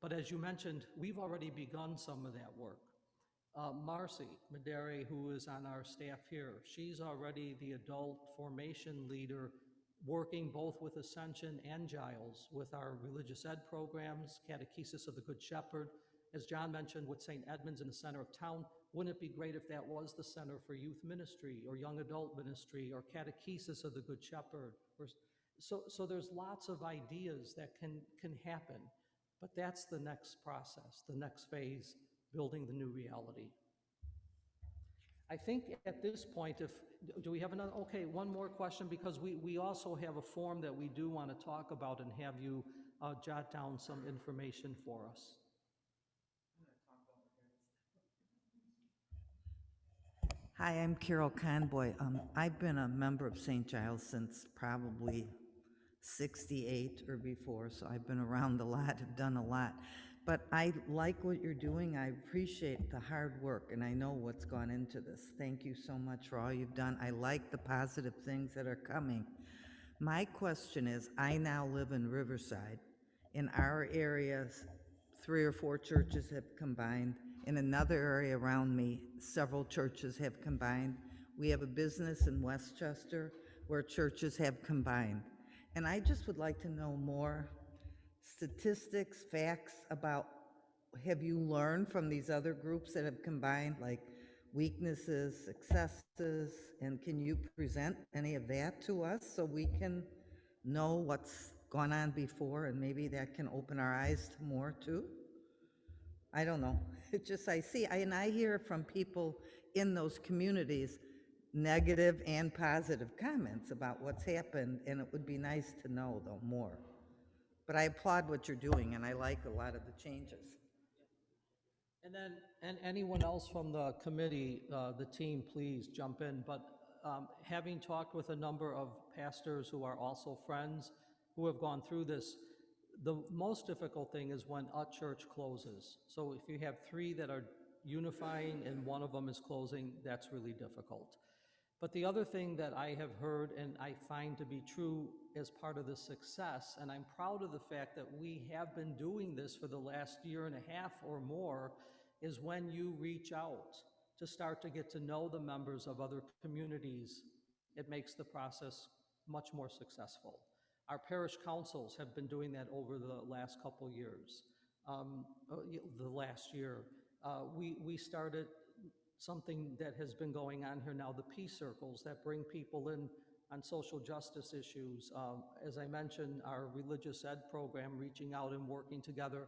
But as you mentioned, we've already begun some of that work. Marcy Madere, who is on our staff here, she's already the adult formation leader working both with Ascension and Giles with our religious ed programs, Catechesis of the Good Shepherd. As John mentioned, with St. Edmund's in the center of town, wouldn't it be great if that was the center for youth ministry or young adult ministry or Catechesis of the Good Shepherd? So there's lots of ideas that can happen, but that's the next process, the next phase, building the new reality. I think at this point, do we have another? Okay, one more question, because we also have a form that we do want to talk about and have you jot down some information for us. Hi, I'm Carol Conboy. I've been a member of St. Giles since probably 68 or before, so I've been around a lot, have done a lot. But I like what you're doing. I appreciate the hard work, and I know what's gone into this. Thank you so much for all you've done. I like the positive things that are coming. My question is, I now live in Riverside. In our areas, 3 or 4 churches have combined. In another area around me, several churches have combined. We have a business in Westchester where churches have combined. And I just would like to know more statistics, facts about, have you learned from these other groups that have combined, like weaknesses, successes, and can you present any of that to us so we can know what's gone on before, and maybe that can open our eyes to more too? I don't know. It just, I hear from people in those communities negative and positive comments about what's happened, and it would be nice to know, though, more. But I applaud what you're doing, and I like a lot of the changes. And then, and anyone else from the committee, the team, please jump in. But having talked with a number of pastors who are also friends who have gone through this, the most difficult thing is when a church closes. So if you have 3 that are unifying and one of them is closing, that's really difficult. But the other thing that I have heard and I find to be true as part of the success, and I'm proud of the fact that we have been doing this for the last year and a half or more, is when you reach out to start to get to know the members of other communities, it makes the process much more successful. Our parish councils have been doing that over the last couple years. The last year, we started something that has been going on here now, the peace circles that bring people in on social justice issues. As I mentioned, our religious ed program, reaching out and working together.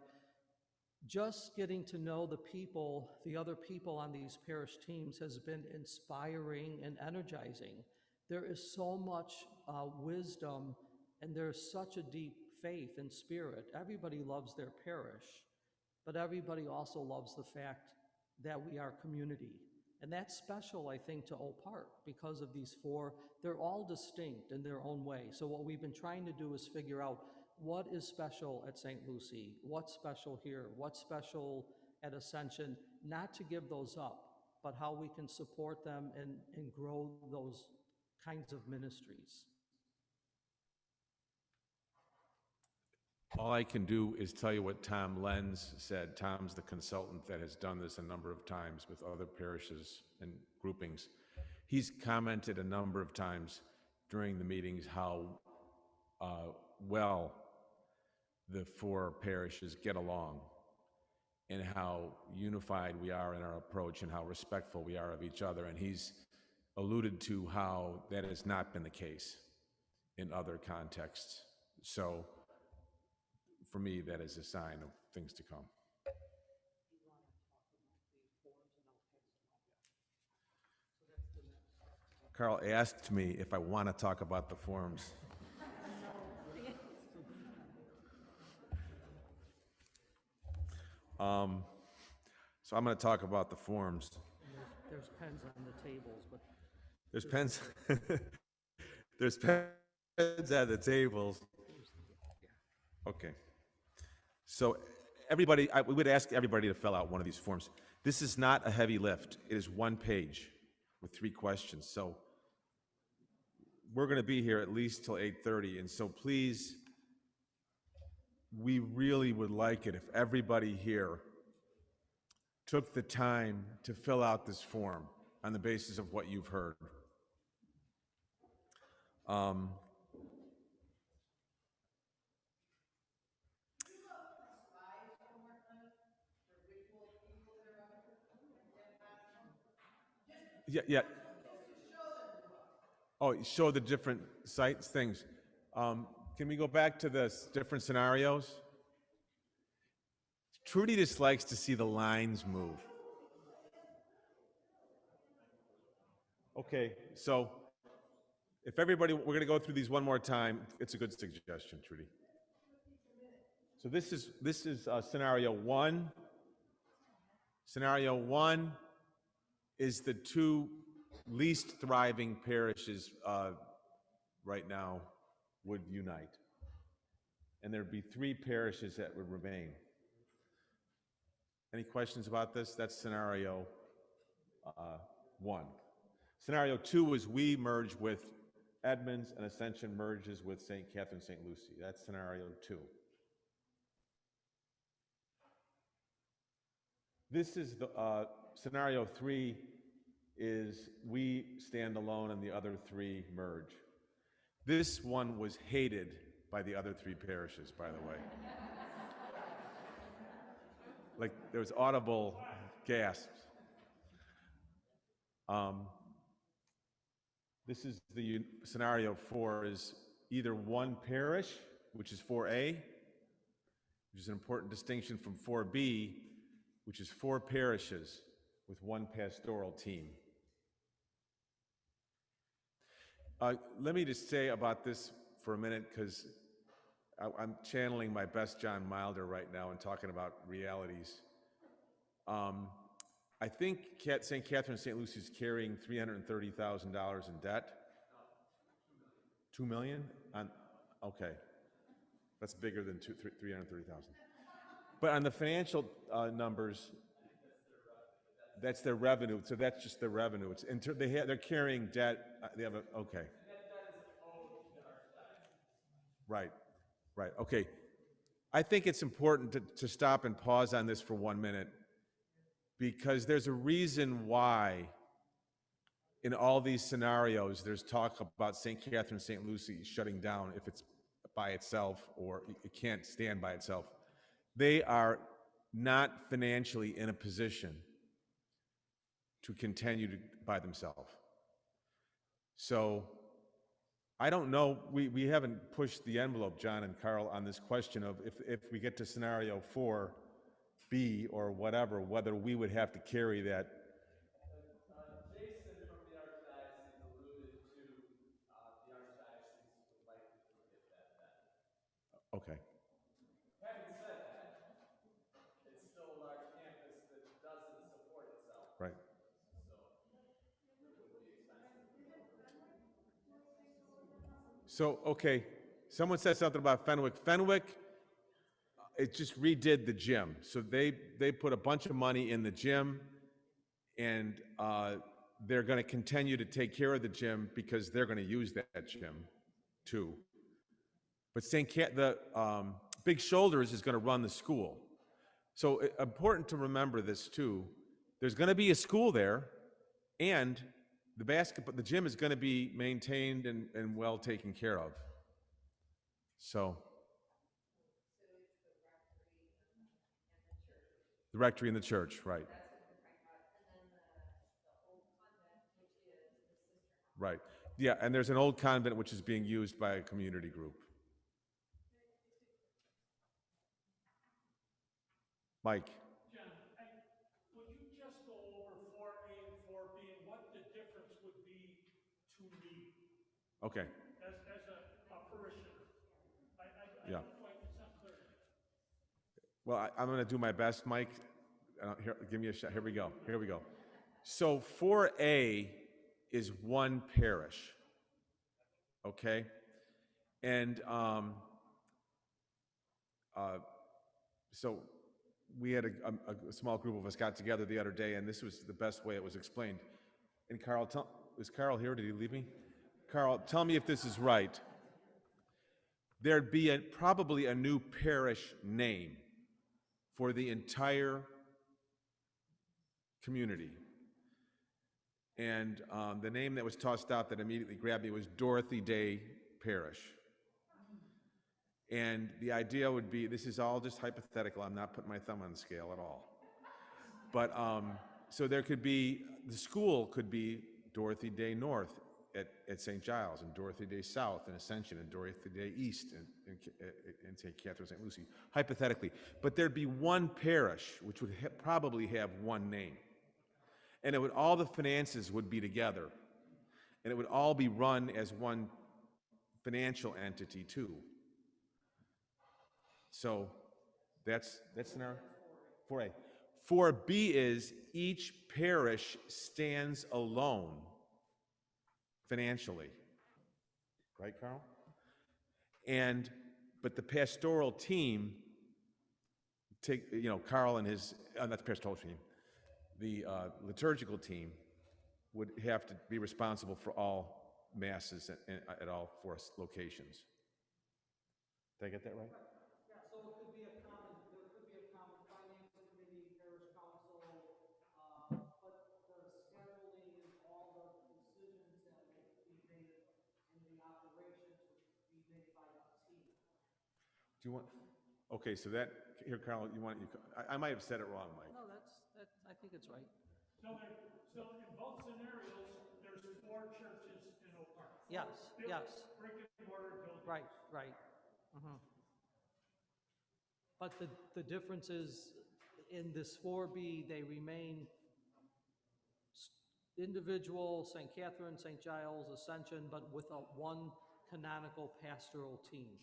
Just getting to know the people, the other people on these parish teams, has been inspiring and energizing. There is so much wisdom, and there's such a deep faith and spirit. Everybody loves their parish, but everybody also loves the fact that we are community. And that's special, I think, to Oak Park because of these 4. They're all distinct in their own way. So what we've been trying to do is figure out what is special at St. Lucie, what's special here, what's special at Ascension, not to give those up, but how we can support them and grow those kinds of ministries. All I can do is tell you what Tom Lenz said. Tom's the consultant that has done this a number of times with other parishes and groupings. He's commented a number of times during the meetings how well the 4 parishes get along and how unified we are in our approach and how respectful we are of each other. And he's alluded to how that has not been the case in other contexts. So for me, that is a sign of things to come. Carl asked me if I want to talk about the forms. So I'm going to talk about the forms. There's pens on the tables, but There's pens. There's pens at the tables. Okay. So everybody, we would ask everybody to fill out one of these forms. This is not a heavy lift. It is one page with 3 questions. So we're going to be here at least till 8:30. And so please, we really would like it if everybody here took the time to fill out this form on the basis of what you've heard. Yeah. Oh, show the different sites, things. Can we go back to the different scenarios? Trudy just likes to see the lines move. Okay, so if everybody, we're going to go through these one more time. It's a good suggestion, Trudy. So this is scenario 1. Scenario 1 is the 2 least thriving parishes right now would unite. And there'd be 3 parishes that would remain. Any questions about this? That's scenario 1. Scenario 2 is we merge with Edmonds and Ascension merges with St. Catherine, St. Lucie. That's scenario 2. This is the scenario 3 is we stand alone and the other 3 merge. This one was hated by the other 3 parishes, by the way. Like there was audible gasps. This is the scenario 4 is either one parish, which is 4A, which is an important distinction from 4B, which is 4 parishes with 1 pastoral team. Let me just say about this for a minute, because I'm channeling my best John Milder right now and talking about realities. I think St. Catherine St. Lucie's carrying $330,000 in debt. $2 million? Okay. That's bigger than 330,000. But on the financial numbers, that's their revenue. So that's just their revenue. It's they're carrying debt. They have okay. Right. Okay. I think it's important to stop and pause on this for 1 minute, because there's a reason why in all these scenarios there's talk about St. Catherine St. Lucie shutting down if it's by itself or it can't stand by itself. They are not financially in a position to continue by themselves. So I don't know, we haven't pushed the envelope, John and Carl, on this question of if we get to scenario 4B or whatever, whether we would have to carry that. Jason from the Archdiocese alluded to the Archdiocese would likely forgive that debt. Okay. Having said that, it's still a large campus that doesn't support itself. Right. So, okay, someone said something about Fenwick. Fenwick, it just redid the gym. So they put a bunch of money in the gym, and they're going to continue to take care of the gym because they're going to use that gym too. But the Big Shoulders is going to run the school. So important to remember this too. There's going to be a school there, and the gym is going to be maintained and well taken care of. So the rectory and the church, right? Right. Yeah, and there's an old convent which is being used by a community group. Mike. John, would you just go over 4A and 4B and what the difference would be me Okay, as a parishioner. I yeah. don't quite, it's not clear to me. Well, I'm going to do my best, Mike. Here, give me a shot. Here we go. Here we go. So 4A is one parish, okay? And so we had a small group of us got together the other day, and this was the best way it was explained. And Carl, is Carl here? Did he leave me? Carl, tell me if this is right. There'd be probably a new parish name for the entire community. And the name that was tossed out that immediately grabbed me was Dorothy Day Parish. And the idea would be, this is all just hypothetical, I'm not putting my thumb on the scale at all. But so there could be, the school could be Dorothy Day North at St. Giles, and Dorothy Day South in Ascension, and Dorothy Day East in St. Catherine, St. Lucie, hypothetically. But there'd be one parish which would probably have one name. And it would, all the finances would be together. And it would all be run as one financial entity too. So that's scenario 4A. 4B is each parish stands alone financially. Right, Carl? But the pastoral team Carl and his, not the pastoral team, the liturgical team would have to be responsible for all masses at all 4 locations. Did I get that right? Yeah, so it could be there could be a common finance committee, parish council, but the scheduling and all the decisions that will be made and the operations would be made by a team. Do you want? Okay, so that here, Carl. I might have said it wrong, Mike. No, I think it's right. So in both scenarios, there's 4 churches in Oak Park. Yes, yes. Brick and mortar buildings. Right, right. Mhm. But the difference is, in this 4B, they remain individual, St. Catherine, St. Giles, Ascension, but with one canonical pastoral team.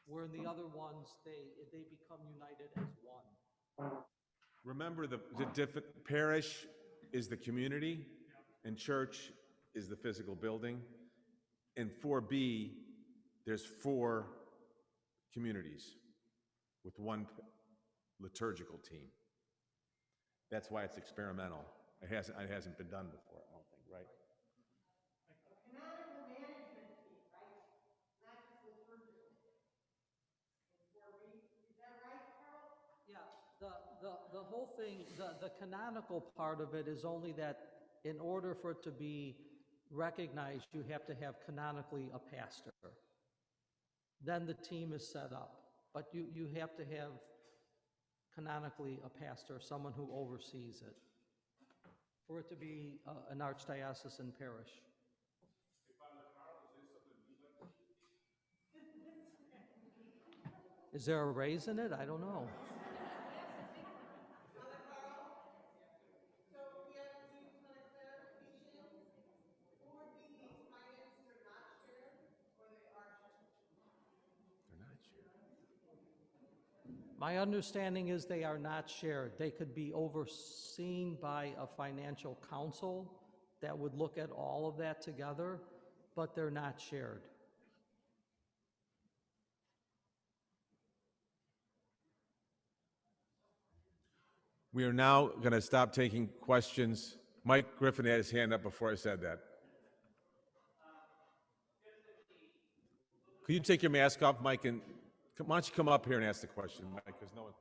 Where in the other ones, they become united as one. Remember, the different parish is the community, and church is the physical building. In 4B, there's 4 communities with one liturgical team. That's why it's experimental. It hasn't been done before, I don't think, right? Canonical management team, right? Not just liturgical. In 4B, is that right, Carl? Yeah, the whole thing, the canonical part of it is only that in order for it to be recognized, you have to have canonically a pastor. Then the team is set up, but you have to have canonically a pastor, someone who oversees it, for it to be an archdiocesan parish. Is there a raise in it? I don't know. So we just want a clarification. 4B, these finances are not shared, or they are shared? They're not shared. My understanding is they are not shared. They could be overseen by a financial council that would look at all of that together, but they're not shared. We are now going to stop taking questions. Mike Griffin had his hand up before I said that. Could you take your mask off, Mike, and why don't you come up here and ask the question, Mike, because no one...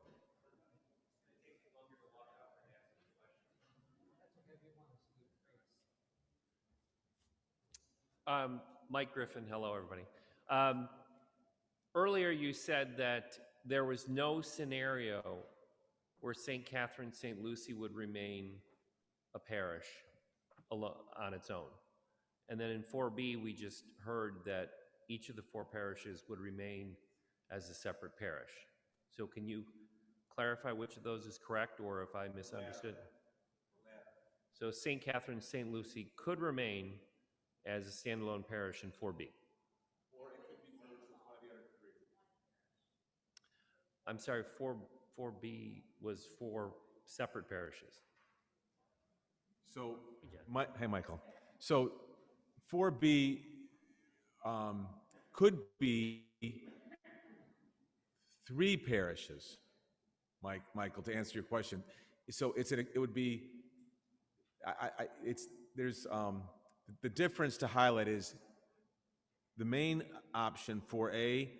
Mike Griffin, hello everybody. Earlier you said that there was no scenario where St. Catherine, St. Lucie would remain a parish on its own. And then in 4B, we just heard that each of the 4 parishes would remain as a separate parish. So can you clarify which of those is correct, or if I misunderstood? So St. Catherine, St. Lucie could remain as a standalone parish in 4B. I'm sorry, 4B was 4 separate parishes. So, hey, Michael. So 4B could be 3 parishes, Michael, to answer your question. So it would be, there's, the difference to highlight is the main option for A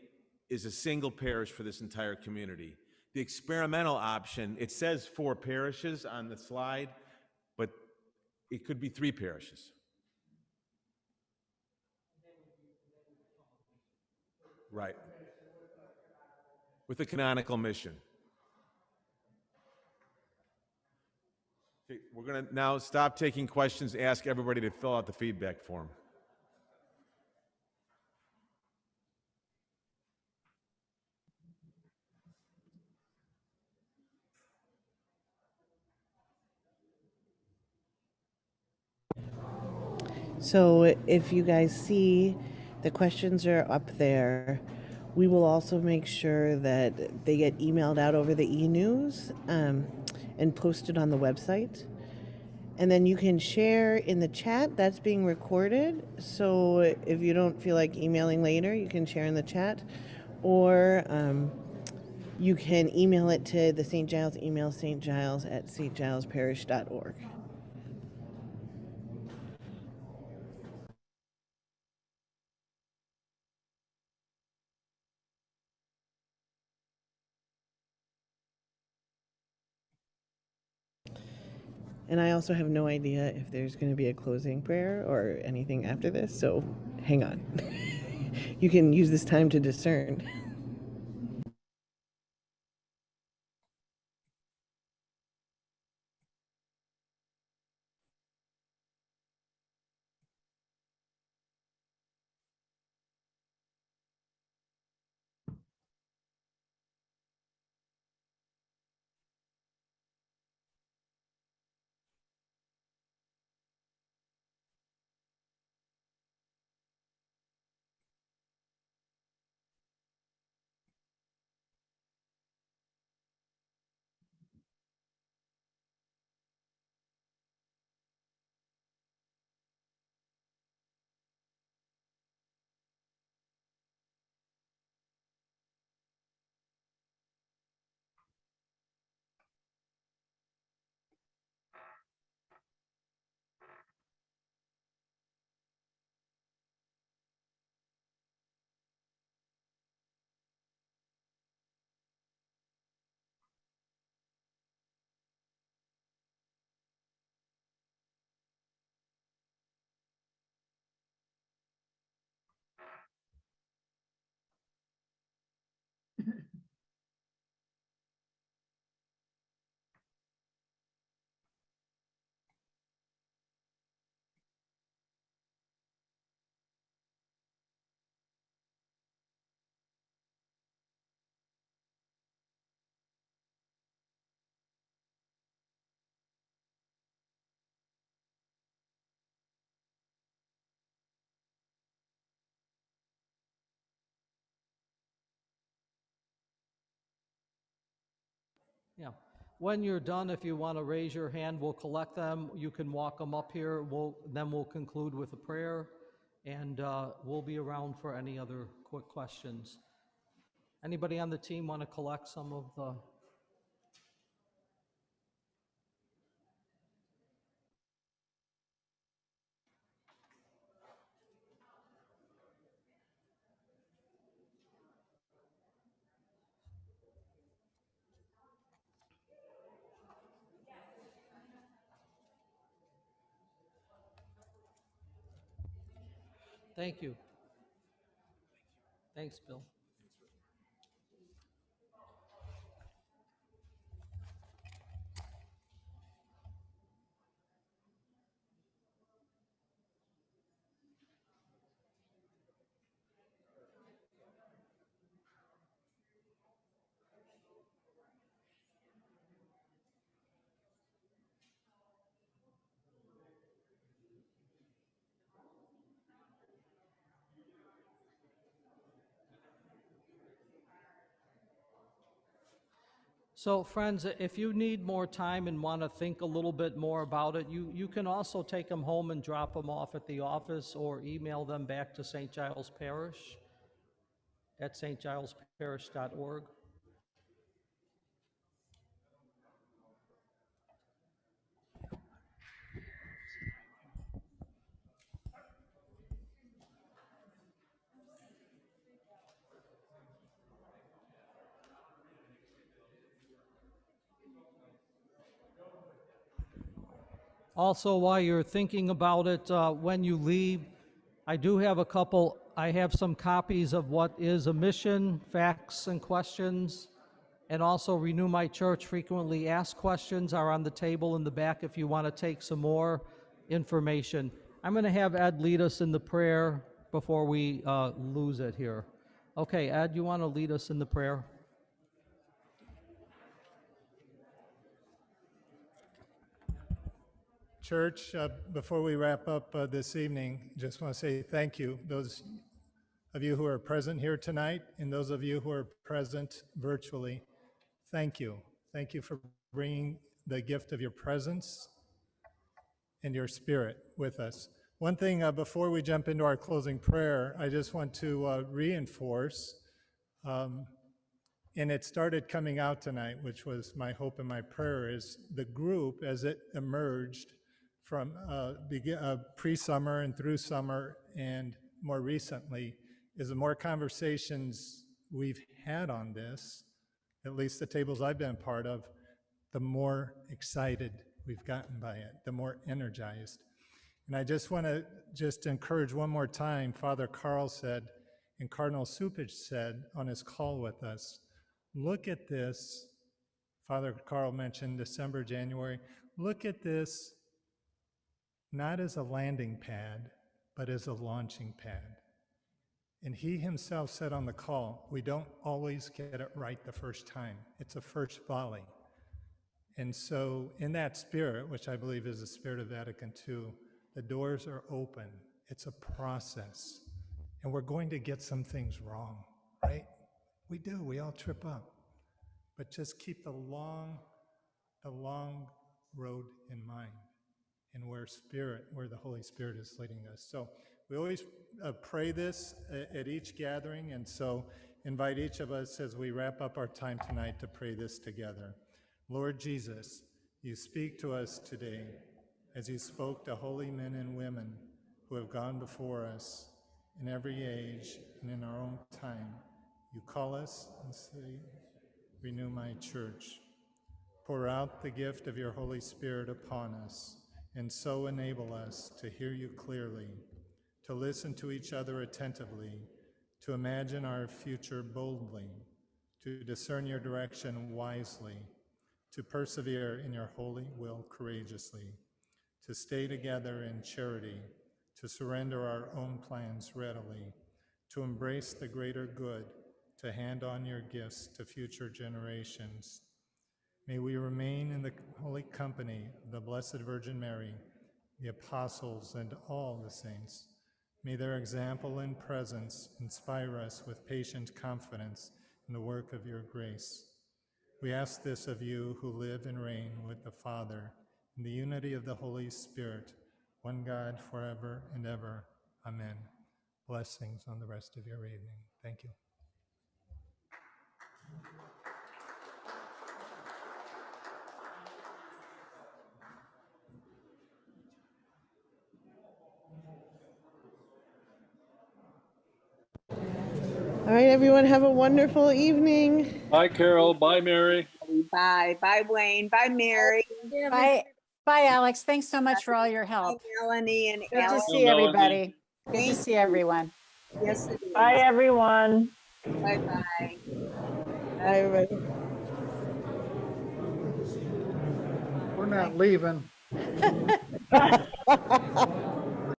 is a single parish for this entire community. The experimental option, it says 4 parishes on the slide, but it could be 3 parishes. Right. With a canonical mission. Okay, we're going to now stop taking questions, ask everybody to fill out the feedback form. So if you guys see, the questions are up there. We will also make sure that they get emailed out over the e-news and posted on the website. And then you can share in the chat. That's being recorded. So if you don't feel like emailing later, you can share in the chat. Or you can email it to the St. Giles email, stgiles@stgilesparish.org. And I also have no idea if there's going to be a closing prayer or anything after this, so hang on. You can use this time to discern. Yeah. When you're done, if you want to raise your hand, we'll collect them. You can walk them up here. Then we'll conclude with a prayer, and we'll be around for any other quick questions. Anybody on the team want to collect some of the... Thank you. Thanks, Bill. So friends, if you need more time and want to think a little bit more about it, you can also take them home and drop them off at the office or email them back to St. Giles Parish at stgilesparish.org. Also, while you're thinking about it, when you leave, I have some copies of what is a mission, facts and questions, and also Renew My Church frequently asked questions are on the table in the back if you want to take some more information. I'm going to have Ed lead us in the prayer before we lose it here. Okay, Ed, you want to lead us in the prayer? Church, before we wrap up this evening, just want to say thank you. Those of you who are present here tonight and those of you who are present virtually, thank you. Thank you for bringing the gift of your presence and your spirit with us. One thing before we jump into our closing prayer, I just want to reinforce, and it started coming out tonight, which was my hope and my prayer, is the group as it emerged from pre-summer and through summer and more recently, is the more conversations we've had on this, at least the tables I've been part of, the more excited we've gotten by it, the more energized. And I just want to encourage one more time, Father Carl said, and Cardinal Supich said on his call with us, look at this, Father Carl mentioned December, January, look at this not as a landing pad, but as a launching pad. And he himself said on the call, we don't always get it right the first time. It's a first volley. And so in that spirit, which I believe is the spirit of Vatican II, the doors are open. It's a process. And we're going to get some things wrong, right? We do, we all trip up. But just keep the long road in mind and where the Holy Spirit is leading us. So we always pray this at each gathering, and so invite each of us as we wrap up our time tonight to pray this together. Lord Jesus, you speak to us today as you spoke to holy men and women who have gone before us in every age and in our own time. You call us and say, renew my church. Pour out the gift of your Holy Spirit upon us, and so enable us to hear you clearly, to listen to each other attentively, to imagine our future boldly, to discern your direction wisely, to persevere in your holy will courageously, to stay together in charity, to surrender our own plans readily, to embrace the greater good, to hand on your gifts to future generations. May we remain in the holy company of the Blessed Virgin Mary, the apostles, and all the saints. May their example and presence inspire us with patient confidence in the work of your grace. We ask this of you who live and reign with the Father in the unity of the Holy Spirit, one God forever and ever. Amen. Blessings on the rest of your evening. Thank you. All right, everyone, have a wonderful evening. Bye, Carol. Bye, Mary. Bye. Bye, Wayne. Bye, Mary. Bye. Bye, Alex. Thanks so much for all your Bye, help. Melanie and Good to Alex. see everybody. Good to Thank see you. everyone. Yes, it is. Bye, everyone. Bye-bye. Bye, everybody. We're not leaving.